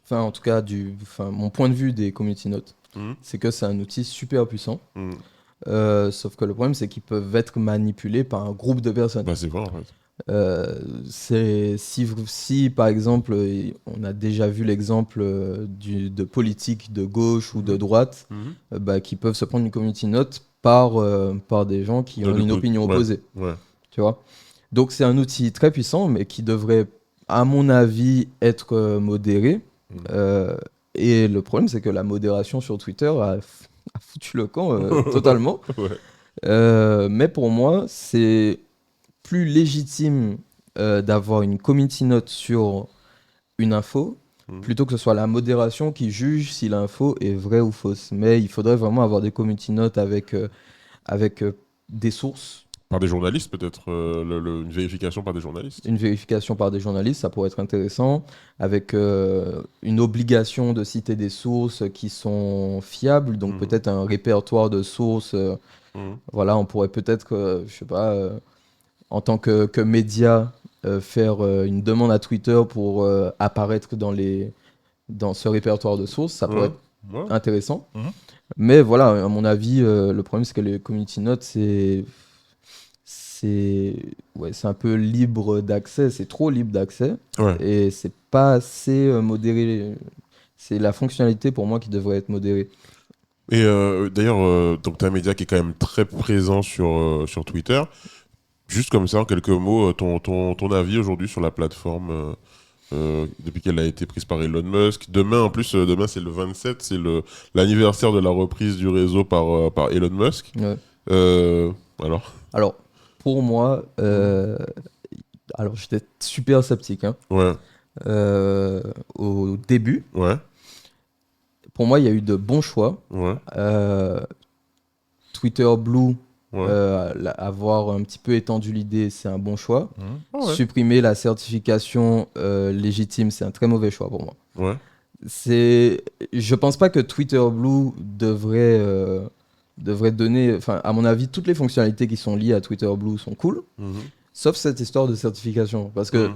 enfin en tout cas, enfin, mon point de vue des community notes, Mhm. c'est que c'est un outil super puissant. Mhm. Sauf que le problème, c'est qu'ils peuvent être manipulés par un groupe de personnes. Bah, c'est vrai, en fait. Si, par exemple, on a déjà vu l'exemple de politiques de gauche ou de Mhm. droite Mhm. bah, qui peuvent se prendre une community note par des gens qui De ont une l'opposé. opinion Ouais, opposée. ouais. Tu vois? Donc c'est un outil très puissant, mais qui devrait, à mon avis, être modéré. Mhm. Euh, et le problème, c'est que la modération sur Twitter a foutu le camp totalement. Ouais. Mais pour moi, c'est plus légitime d'avoir une community note sur une info Mhm. plutôt que ce soit la modération qui juge si l'info est vraie ou fausse. Mais il faudrait vraiment avoir des community notes avec des sources, Par des journalistes, peut-être. Une vérification par des journalistes. une vérification par des journalistes, ça pourrait être intéressant, avec une obligation de citer des sources qui sont fiables, donc Mhm. peut-être un répertoire de sources. Mhm. Voilà, on pourrait peut-être, je sais pas, en tant que média, faire une demande à Twitter pour apparaître dans ce répertoire de sources, ça pourrait Ouais. être Ouais. intéressant. Mhm. Mais voilà, à mon avis, le problème, c'est que les community notes, c'est ouais, c'est un peu libre d'accès, c'est trop libre d'accès Ouais. et c'est pas assez modéré. C'est la fonctionnalité pour moi qui devrait être modérée. Et d'ailleurs, donc tu as un média qui est quand même très présent sur Twitter. Juste comme ça, en quelques mots, ton avis aujourd'hui sur la plateforme depuis qu'elle a été prise par Elon Musk. Demain, en plus, demain c'est le 27, c'est l'anniversaire de la reprise du réseau par Elon Musk. Ouais. Euh, alors? Alors, pour moi, Mhm. alors j'étais super sceptique hein, Ouais, euh, au début. ouais, Pour moi, il y a eu de bons choix. ouais, Euh, Twitter Blue, ouais. avoir un petit peu étendu l'idée, c'est un bon choix. Mhm. Ah ouais, Supprimer la certification légitime, c'est un très mauvais choix pour moi. ouais. Je pense pas que Twitter Blue devrait donner, enfin, à mon avis, toutes les fonctionnalités qui sont liées à Twitter Blue sont cool, Mhm. sauf cette histoire de certification. Parce que Mhm.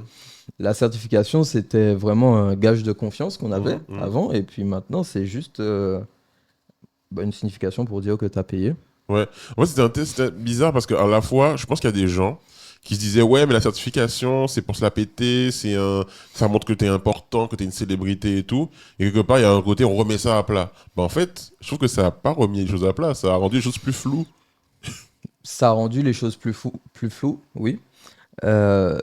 la certification, c'était vraiment un gage de confiance qu'on avait Mhm. Mhm. avant, et puis maintenant, c'est juste bah, une signification pour dire que tu as payé. Ouais. Moi, c'était bizarre parce qu'à la fois, je pense qu'il y a des gens qui se disaient, ouais, mais la certification, c'est pour se la péter, ça montre que t'es important, que t'es une célébrité et tout. Et quelque part, il y a un côté, on remet ça à plat. Bah, en fait, je trouve que ça a pas remis les choses à plat, ça a rendu les choses plus floues. Ça a rendu les choses plus floues, oui. Euh,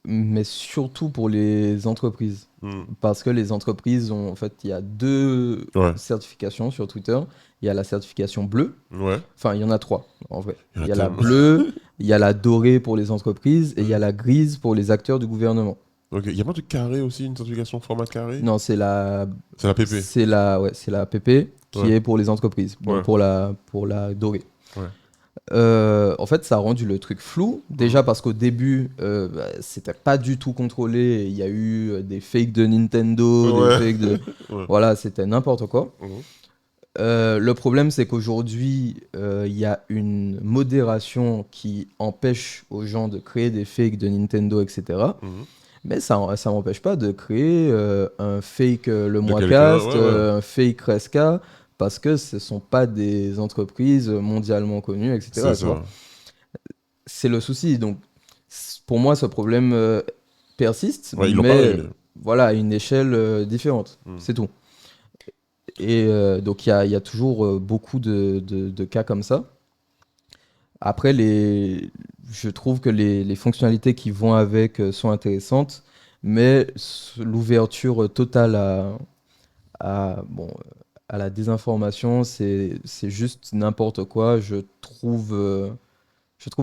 mais surtout pour les entreprises. Hmm. Parce que les entreprises ont, en fait, il y a deux Ouais, certifications sur Twitter. Il y a la certification bleue, ouais. enfin, il y en a trois, en vrai. Il y en Il a y a la tellement. bleue, il y a la dorée pour les entreprises et il y a Ouais. la grise pour les acteurs du gouvernement. Ok, il y a pas de carré aussi, une certification format carré? Non, C'est la PP. c'est la PP qui Ouais, est pour les entreprises, donc ouais, pour la dorée. ouais. En fait, ça a rendu le truc flou. Déjà Mhm. parce qu'au début, bah, c'était pas du tout contrôlé. Il y a eu des fakes de Nintendo, des Ouais. fakes de... Ouais. Voilà, c'était n'importe quoi. Mhm. Le problème, c'est qu'aujourd'hui, il y a une modération qui empêche aux gens de créer des fakes de Nintendo, etc. Mhm. Mais ça m'empêche pas de créer un fake le De quelqu'un, Moicast, ouais, ouais. un fake Reska, parce que ce ne sont pas des entreprises mondialement connues, etc. C'est Tu vois. ça. C'est le souci. Donc, pour moi, ce problème persiste, Ouais, ils l'ont pas mais réglé. voilà, à une échelle différente. Mm. C'est tout. Et donc, il y a toujours beaucoup de cas comme ça. Après, je trouve que les fonctionnalités qui vont avec sont intéressantes, mais l'ouverture totale bon, à la désinformation, c'est juste n'importe quoi. Je trouve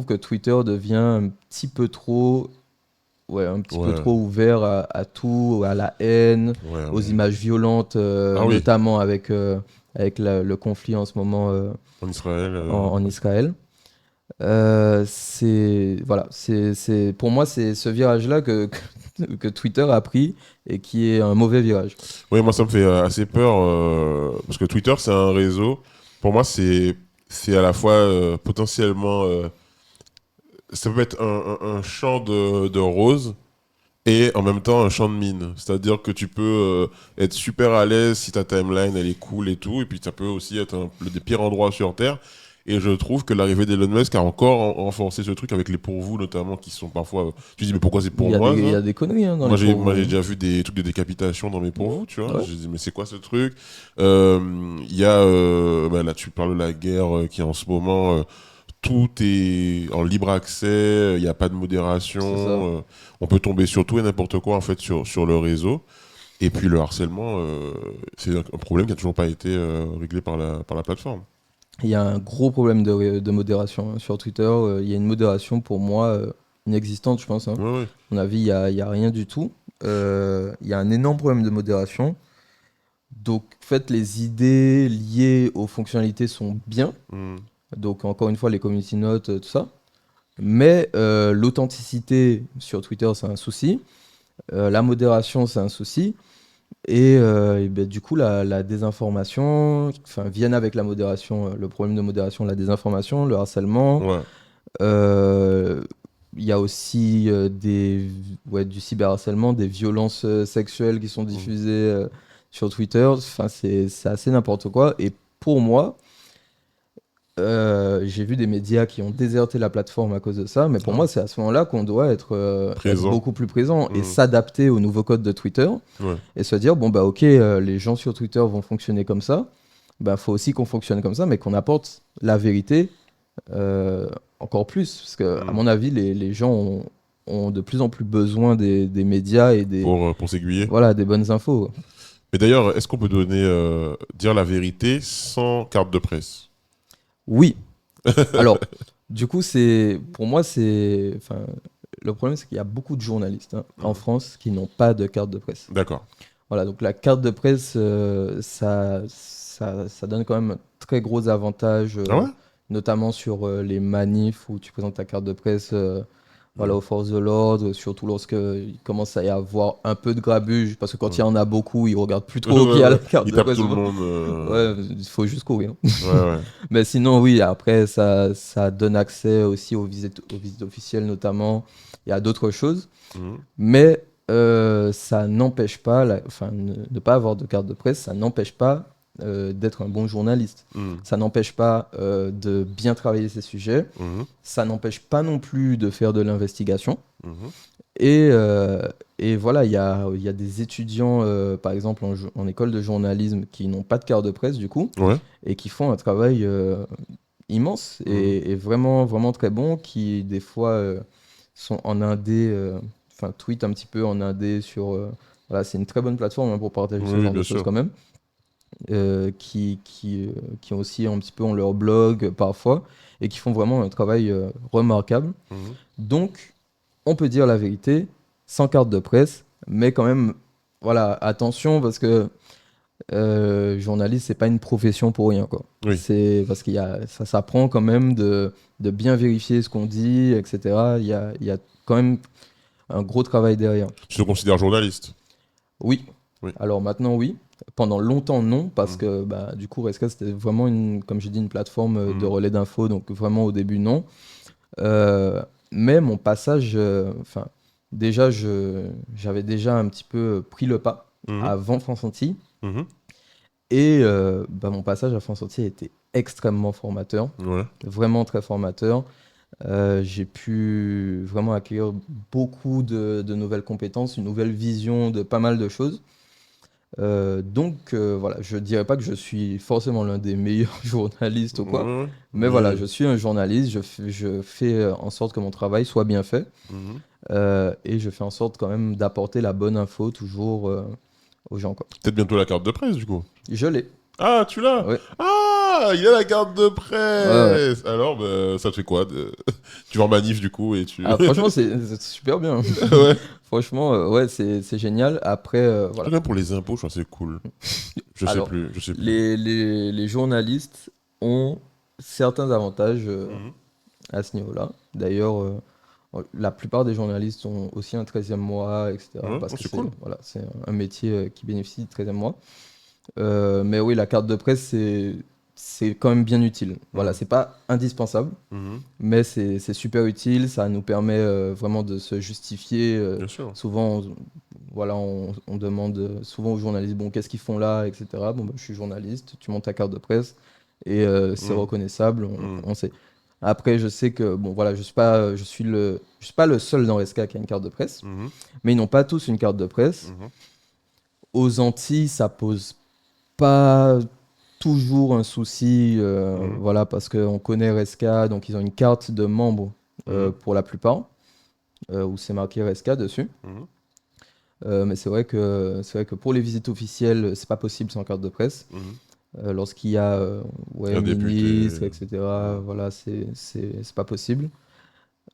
que Twitter devient un petit peu Ouais, trop ouvert à tout, à la haine, ouais, aux ouais. images violentes, Ah oui, notamment avec le conflit en ce moment en Israël. en Israël. Pour moi, c'est ce virage-là que Twitter a pris et qui est un mauvais virage. Oui, moi ça me fait assez peur parce que Twitter c'est un réseau. Pour moi c'est à la fois potentiellement ça peut être un champ de roses et en même temps un champ de mine. C'est-à-dire que tu peux être super à l'aise si ta timeline elle est cool et tout, et puis ça peut aussi être le des pires endroits sur Terre. Et je trouve que l'arrivée d'Elon Musk a encore renforcé ce truc avec les pourvus notamment qui sont parfois. Tu dis mais pourquoi c'est pour moi Il y ça? a des conneries hein, dans Moi les j'ai pourvus. déjà vu des trucs de décapitation dans mes pourvus, tu vois. Ouais. J'ai dit mais c'est quoi ce truc? Il y a bah, là tu parles de la guerre qui est en ce moment. Tout est en libre accès, il n'y a pas de C'est ça. modération, on peut tomber sur tout et n'importe quoi en fait sur le réseau. Et puis le harcèlement, c'est un problème qui n'a toujours pas été réglé par la plateforme. Il y a un gros problème de modération hein, sur Twitter. Il y a une modération pour moi inexistante, je pense, hein. Ouais, ouais. À mon avis, il y a rien du tout. Il y a un énorme problème de modération. Donc, en fait, les idées liées aux fonctionnalités sont bien. Hmm. Donc, encore une fois, les community notes, tout ça. Mais l'authenticité sur Twitter, c'est un souci. La modération, c'est un souci. Et ben, du coup, la désinformation, enfin, viennent avec la modération, le problème de modération, la désinformation, le harcèlement. Ouais. Euh, Il y a aussi du cyberharcèlement, des violences sexuelles qui sont Hmm. diffusées sur Twitter. Enfin, c'est assez n'importe quoi. Et pour moi, j'ai vu des médias qui ont déserté la plateforme à cause de ça, mais pour Ah, moi, c'est à ce moment-là qu'on doit être présent. beaucoup plus présent et Hmm. s'adapter au nouveau code de Twitter Ouais. et se dire, bon, bah ok, les gens sur Twitter vont fonctionner comme ça, bah faut aussi qu'on fonctionne comme ça, mais qu'on apporte la vérité euh, encore plus, parce que à Hmm. mon avis, les gens ont de plus en plus besoin des médias et Pour s'aiguiller. voilà, des bonnes infos. Mais d'ailleurs, est-ce qu'on peut dire la vérité sans carte de presse? Oui, alors, du coup, pour moi, enfin, le problème, c'est qu'il y a beaucoup de journalistes hein, en Hmm. France qui n'ont pas de carte de presse. D'accord. Voilà, donc la carte de presse, ça donne quand même un très gros avantage, Ah ouais? notamment sur les manifs où tu présentes ta carte de presse voilà, Hmm. aux forces de l'ordre, surtout lorsqu'il commence à y avoir un peu de grabuge, parce que quand il Ouais. y en a beaucoup, ils regardent plus Ouais, trop qui a la ouais. carte Il de tape presse tout ou le pas. monde. Ouais, il faut juste courir. Ouais, ouais. Mais sinon, oui, après, ça donne accès aussi aux visites officielles notamment, et à d'autres choses. Mhm. Mais ça n'empêche pas, enfin, ne pas avoir de carte de presse, ça n'empêche pas d'être un bon journaliste. Mhm. Ça n'empêche pas de bien travailler ses sujets. Mhm. Ça n'empêche pas non plus de faire de l'investigation. Mhm. Et, euh, et voilà, il y a des étudiants, par exemple, en école de journalisme, qui n'ont pas de carte de presse, du coup, Ouais. et qui font un travail immense Mhm. et vraiment, vraiment très bon, qui des fois sont en indé, enfin tweetent un petit peu en indé sur... voilà, c'est une très bonne plateforme hein, pour partager Oui, ce oui, genre de bien choses sûr. quand même, qui ont aussi un petit peu ont leur blog parfois, et qui font vraiment un travail remarquable. Mhm. Donc, on peut dire la vérité sans carte de presse, mais quand même, voilà, attention parce que journaliste, c'est pas une profession pour rien, quoi. Oui. C'est parce ça s'apprend quand même de bien vérifier ce qu'on dit, etc. Il y a quand même un gros travail derrière. Tu te considères journaliste? Oui. Oui. Alors maintenant, oui. Pendant longtemps, non, parce Mhm. que bah, du coup, Resca, c'était vraiment comme j'ai dit, une plateforme de Mhm. relais d'infos, donc vraiment au début, non. Euh, mais mon passage, enfin, déjà, j'avais déjà un petit peu pris le pas Mhm. avant France Antilles. Mhm. Et mon passage à France Entier a été extrêmement formateur, Ouais. vraiment très formateur. J'ai pu vraiment acquérir beaucoup de nouvelles compétences, une nouvelle vision de pas mal de choses. Voilà, je dirais pas que je suis forcément l'un des meilleurs journalistes ou quoi, Ouais. mais voilà, Mais. je suis un journaliste, je fais en sorte que mon travail soit bien fait, Mhm. et je fais en sorte quand même d'apporter la bonne info toujours aux gens, quoi. Peut-être bientôt la carte de presse, du coup. Je l'ai, Ah, tu l'as? ouais, Ah, il a la carte de ouais, ouais. presse! Alors, bah, ça te fait quoi Tu vas en manif, du coup, et tu... Ah, franchement, c'est super bien. Ouais. Franchement, ouais, c'est génial. Après, Je crois voilà. que même pour les impôts, je crois que c'est cool. Je sais Alors, plus, je sais plus. les journalistes ont certains avantages Mhm. à ce niveau-là. D'ailleurs, la plupart des journalistes ont aussi un 13e mois, etc. Ouais, Parce oh, que c'est c'est cool. voilà, c'est un métier qui bénéficie du 13e mois. Mais oui, la carte de presse, c'est quand même bien utile. Voilà, Mhm. c'est pas indispensable, Mhm. mais c'est super utile. Ça nous permet vraiment de se justifier. Bien sûr. Souvent, voilà, on demande souvent aux journalistes, bon, qu'est-ce qu'ils font là, etc. Bon, bah, je suis journaliste, tu montes ta carte de presse et c'est Mhm. reconnaissable, Mhm. on sait. Après, je sais que, bon, voilà, je suis pas le seul dans SK qui a une carte de presse, Mhm. mais ils n'ont pas tous une carte de presse. Mhm. Aux Antilles, ça pose pas toujours un souci, Mhm. voilà, parce qu'on connaît RSK, donc ils ont une carte de membre Mhm. pour la plupart, où c'est marqué RSK dessus. Mhm. Mais c'est vrai que pour les visites officielles, c'est pas possible sans carte de presse. Mhm. Lorsqu'il y a ouais, Un député. ministre, etc., Ouais. voilà, c'est pas possible.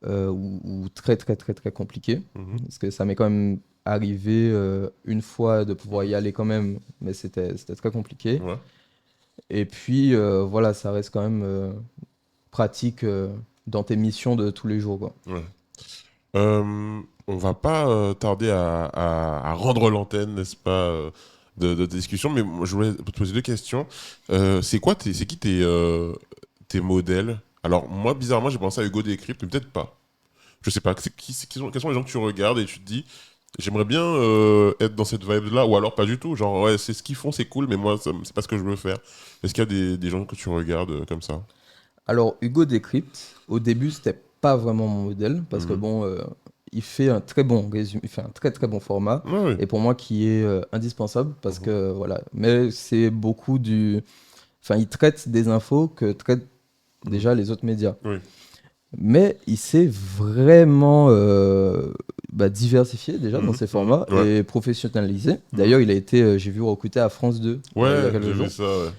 Ou très, très, très, très compliqué. Mhm. Parce que ça m'est quand même arrivé une fois de pouvoir y aller quand même, mais c'était très compliqué. Ouais. Et puis, voilà, ça reste quand même pratique dans tes missions de tous les jours, quoi. Ouais. On va pas tarder à rendre l'antenne, n'est-ce pas, de discussion, mais moi, je voulais te poser deux questions. C'est qui tes modèles? Alors, moi, bizarrement, j'ai pensé à Hugo Décrypte, mais peut-être pas. Je sais pas. Quels sont les gens que tu regardes et tu te dis, j'aimerais bien être dans cette vibe-là, ou alors pas du tout. Genre, ouais, c'est ce qu'ils font, c'est cool, mais moi, c'est pas ce que je veux faire. Est-ce qu'il y a des gens que tu regardes comme ça? Alors, Hugo Décrypte, au début, c'était pas vraiment mon modèle, parce que Mhm. bon, il fait un très bon résumé, il fait un très très bon format, Ouais, ouais. et pour moi qui est indispensable, parce Mhm. que voilà, mais c'est beaucoup du. Enfin, il traite des infos que traitent Mhm. déjà les autres médias. Oui. Mais il s'est vraiment diversifié déjà dans Mhm. ses Mhm. formats Ouais. et professionnalisé. Mhm. D'ailleurs, il a été, j'ai vu, recruté à France 2 il y a Ouais, quelques j'ai vu jours. ça, ouais.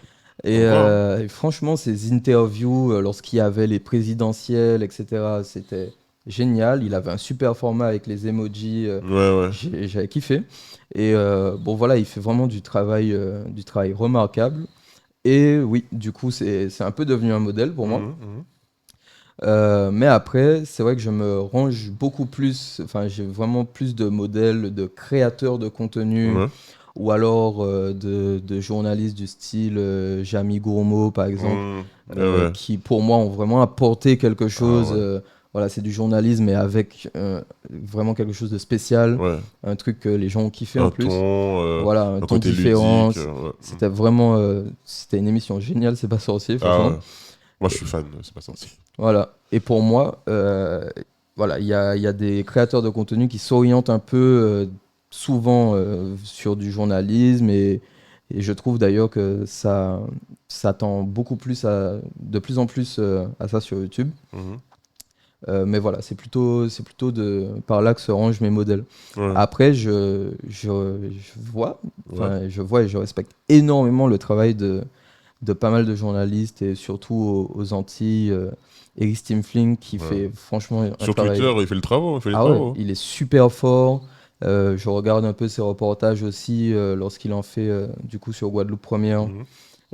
Et, Comme quoi, hein. franchement, ses interviews, lorsqu'il y avait les présidentielles, etc., c'était génial. Il avait un super format avec les emojis. Ouais, ouais. J'avais kiffé. Et bon, voilà, il fait vraiment du travail remarquable. Et oui, du coup, c'est un peu devenu un modèle pour moi. Mhm. Mhm. Mais après, c'est vrai que je me range beaucoup plus, enfin, j'ai vraiment plus de modèles de créateurs de contenu Ouais. ou alors de journalistes du style Jamie Gourmaud, par exemple, Mhm. Ouais, ouais. qui pour moi ont vraiment apporté quelque Ah chose. ouais. Voilà, c'est du journalisme, mais avec vraiment quelque chose de spécial, Ouais. un truc que les gens ont kiffé en Un plus. ton, Voilà, un un ton côté différent. ludique. Ouais. Mhm. C'était vraiment, c'était une émission géniale, c'est pas sorcier, Ah franchement. ouais. Moi, je suis fan, c'est pas sorti. Voilà. Et pour moi, voilà, il y a des créateurs de contenu qui s'orientent un peu souvent sur du journalisme et je trouve d'ailleurs que ça tend beaucoup plus de plus en plus à ça sur YouTube. Mhm. Mais voilà, c'est plutôt par là que se rangent mes modèles. Ouais. Après, Ouais. je vois et je respecte énormément le travail de pas mal de journalistes et surtout aux Antilles. Eric Stimfling qui Ouais. fait franchement un Sur travail. Twitter, il fait le travail, il fait les Ah ouais, travaux. il est super fort. Je regarde un peu ses reportages aussi lorsqu'il en fait du coup sur Guadeloupe Première. Mhm.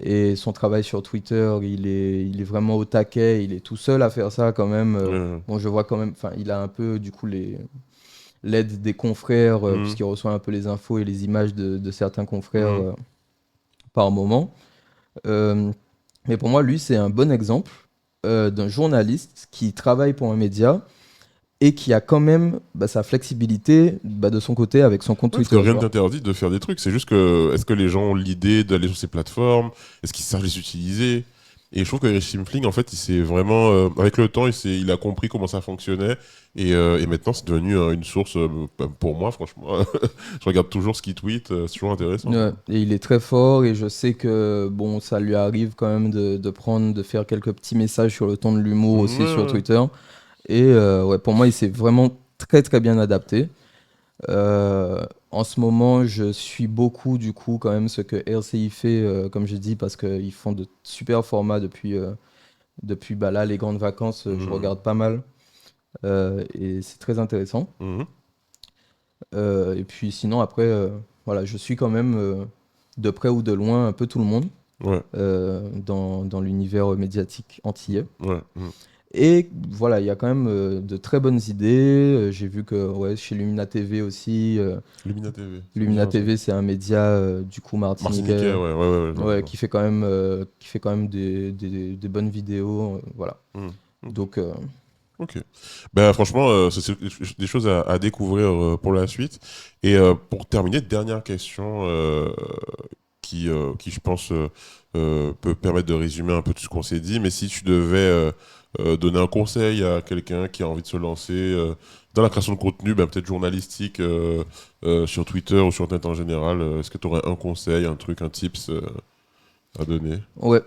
Et son travail sur Twitter, il est vraiment au taquet. Il est tout seul à faire ça quand même. Ouais. Bon, je vois quand même. Enfin, il a un peu du coup l'aide des confrères Mhm. puisqu'il reçoit un peu les infos et les images de certains confrères Mhm. par moment. Euh, mais pour moi, lui, c'est un bon exemple d'un journaliste qui travaille pour un média et qui a quand même sa flexibilité de son côté avec son compte Parce que Twitter. rien ne t'interdit de faire des trucs. C'est juste que, est-ce que les gens ont l'idée d'aller sur ces plateformes? Est-ce qu'ils savent les utiliser? Et je trouve que Eric Schimfling, en fait, il s'est vraiment, avec le temps, il a compris comment ça fonctionnait. Et maintenant, c'est devenu une source, pour moi, franchement. Je regarde toujours ce qu'il tweet, c'est toujours intéressant. Ouais, et il est très fort et je sais que bon, ça lui arrive quand même de faire quelques petits messages sur le ton de l'humour aussi sur Ouais, Twitter. Et ouais, pour moi, il s'est vraiment très très bien adapté. En ce moment, je suis beaucoup du coup quand même ce que RCI fait, comme je dis, parce qu'ils font de super formats depuis là, les grandes vacances, je Mhm. regarde pas mal. Et c'est très intéressant. Mhm. Et puis sinon, après, voilà, je suis quand même de près ou de loin un peu tout le monde Ouais, dans l'univers médiatique antillais. ouais. Mhm. Et voilà, il y a quand même de très bonnes idées. J'ai vu que ouais, chez Lumina TV aussi, Lumina TV, c'est Lumina bien ça. TV, c'est un média du coup Martiniquais, martiniquais, ouais, ouais, ouais, je vois, je ouais, vois. qui fait quand même des bonnes vidéos. Voilà. Mhm. Ok. Donc, Ok. Ben, franchement, c'est des choses à découvrir pour la suite. Et pour terminer, dernière question qui, je pense, peut permettre de résumer un peu tout ce qu'on s'est dit. Mais si tu devais donner un conseil à quelqu'un qui a envie de se lancer dans la création de contenu, ben, peut-être journalistique, sur Twitter ou sur Internet en général, est-ce que tu aurais un conseil, un truc, un tips à donner? ouais.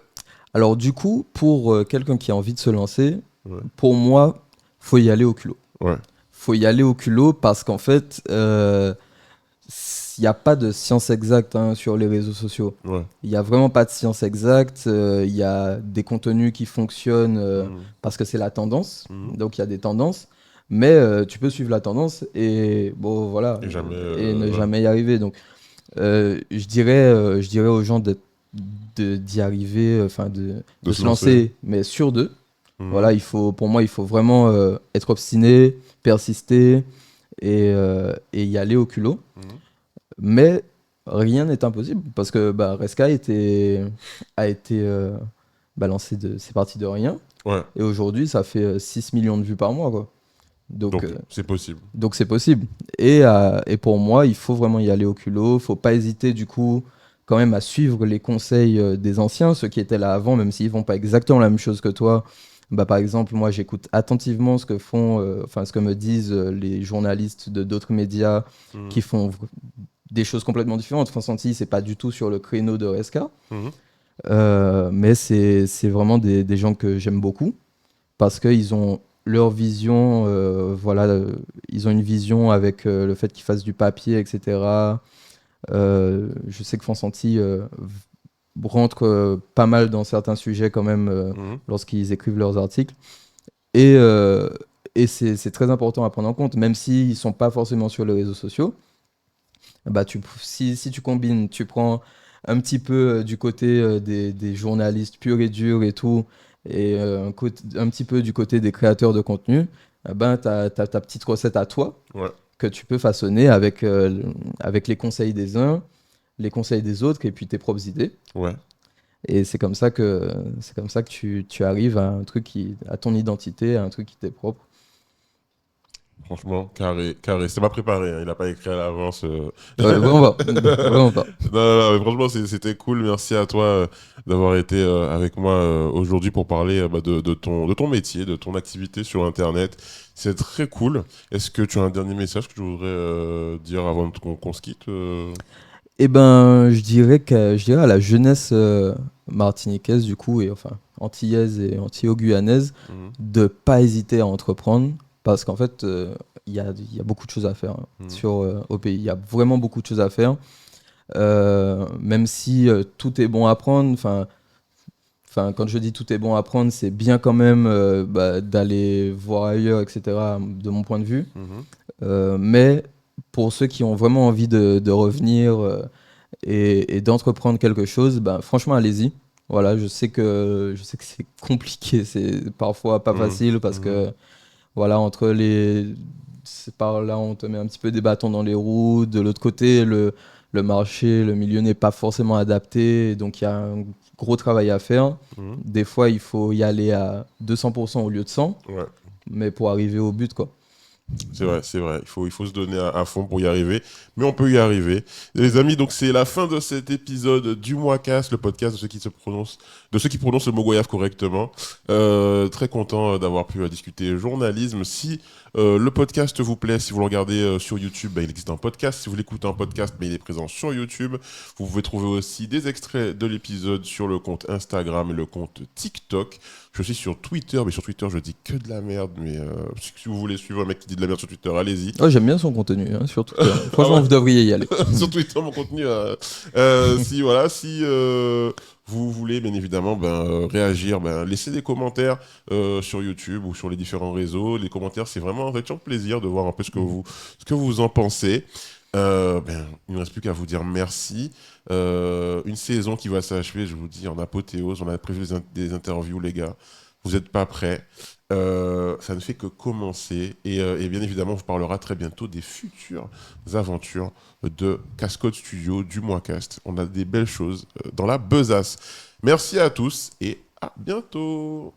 Alors du coup, pour quelqu'un qui a envie de se lancer, Ouais. pour moi, faut y aller au culot. Ouais. Faut y aller au culot parce qu'en fait, il n'y a pas de science exacte hein, sur les réseaux sociaux. Ouais. Il n'y a vraiment pas de science exacte. Il y a des contenus qui fonctionnent Mhm. parce que c'est la tendance. Mhm. Donc il y a des tendances. Mais tu peux suivre la tendance et bon voilà Et jamais. et ne Ouais. jamais y arriver. Donc je dirais aux gens d'y arriver, enfin De de se se lancer. lancer, mais sur deux. Mhm. Voilà, pour moi, il faut vraiment être obstiné, persister et y aller au culot. Mhm. Mais rien n'est impossible parce que Reska a été balancé c'est parti de rien. Ouais. Et aujourd'hui, ça fait 6 millions de vues par mois, quoi. Donc, Donc, c'est possible. donc c'est possible. Et pour moi, il faut vraiment y aller au culot. Faut pas hésiter, du coup, quand même à suivre les conseils des anciens, ceux qui étaient là avant, même s'ils font pas exactement la même chose que toi. Par exemple, moi, j'écoute attentivement ce que font, enfin, ce que me disent les journalistes de d'autres médias Mhm. qui font des choses complètement différentes. Fonsanti, c'est pas du tout sur le créneau de Resca, Mhm. mais c'est vraiment des gens que j'aime beaucoup parce qu'ils ont leur vision, voilà, ils ont une vision avec le fait qu'ils fassent du papier, etc. Je sais que Fonsanti rentre pas mal dans certains sujets quand même Mhm. lorsqu'ils écrivent leurs articles. Et, euh, et c'est très important à prendre en compte, même s'ils ne sont pas forcément sur les réseaux sociaux. Si tu combines, tu prends un petit peu du côté des journalistes purs et durs et tout, et un petit peu du côté des créateurs de contenu, tu as ta petite recette à toi Ouais. que tu peux façonner avec les conseils des uns, les conseils des autres et puis tes propres idées. Ouais. Et c'est comme ça que tu arrives à un truc à ton identité, à un truc qui t'est propre. Franchement, carré, carré. C'était pas préparé, hein. Il a pas écrit à l'avance. Ouais, vraiment pas. Vraiment pas. Non, non, non, mais franchement, c'était cool. Merci à toi d'avoir été avec moi aujourd'hui pour parler de ton métier, de ton activité sur Internet. C'est très cool. Est-ce que tu as un dernier message que tu voudrais dire avant qu'on se quitte Eh ben, je dirais à la jeunesse martiniquaise, du coup, et enfin, antillaise et antillo-guyanaise, Mhm. de pas hésiter à entreprendre, parce qu'en fait, il y a beaucoup de choses à faire hein, Mhm. au pays. Il y a vraiment beaucoup de choses à faire. Même si tout est bon à prendre, quand je dis tout est bon à prendre, c'est bien quand même d'aller voir ailleurs, etc., de mon point de vue. Mhm. Mais pour ceux qui ont vraiment envie de revenir et d'entreprendre quelque chose, franchement, allez-y. Voilà, je sais que c'est compliqué, c'est parfois pas Mhm. facile parce Mhm. que voilà, c'est par là on te met un petit peu des bâtons dans les roues. De l'autre côté, le marché, le milieu n'est pas forcément adapté, donc il y a un gros travail à faire. Mhm. Des fois, il faut y aller à 200% au lieu de 100, Ouais. mais pour arriver au but, quoi. C'est vrai. Il faut se donner à fond pour y arriver. Mais on peut y arriver. Les amis, donc c'est la fin de cet épisode du Moicast, le podcast de ceux qui se prononcent, de ceux qui prononcent le mot goyave correctement. Très content d'avoir pu discuter journalisme. Si le podcast vous plaît, si vous le regardez sur YouTube, bah, il existe un podcast. Si vous l'écoutez en podcast, bah, il est présent sur YouTube. Vous pouvez trouver aussi des extraits de l'épisode sur le compte Instagram et le compte TikTok. Je suis sur Twitter, mais sur Twitter, je dis que de la merde. Mais si vous voulez suivre un mec qui dit de la merde sur Twitter, allez-y. Ouais, j'aime bien son contenu, hein, surtout. Ah Franchement, ouais. vous devriez y aller. Sur Twitter, mon contenu. Si vous voulez, bien évidemment, réagir, laissez des commentaires sur YouTube ou sur les différents réseaux. Les commentaires, c'est vraiment un toujours plaisir de voir un peu ce que vous en pensez. Il ne reste plus qu'à vous dire merci. Une saison qui va s'achever, je vous dis, en apothéose. On a prévu des interviews, les gars. Vous n'êtes pas prêts. Ça ne fait que commencer. Et bien évidemment, on vous parlera très bientôt des futures aventures de Cascode Studio, du Moicast. On a des belles choses dans la besace. Merci à tous et à bientôt.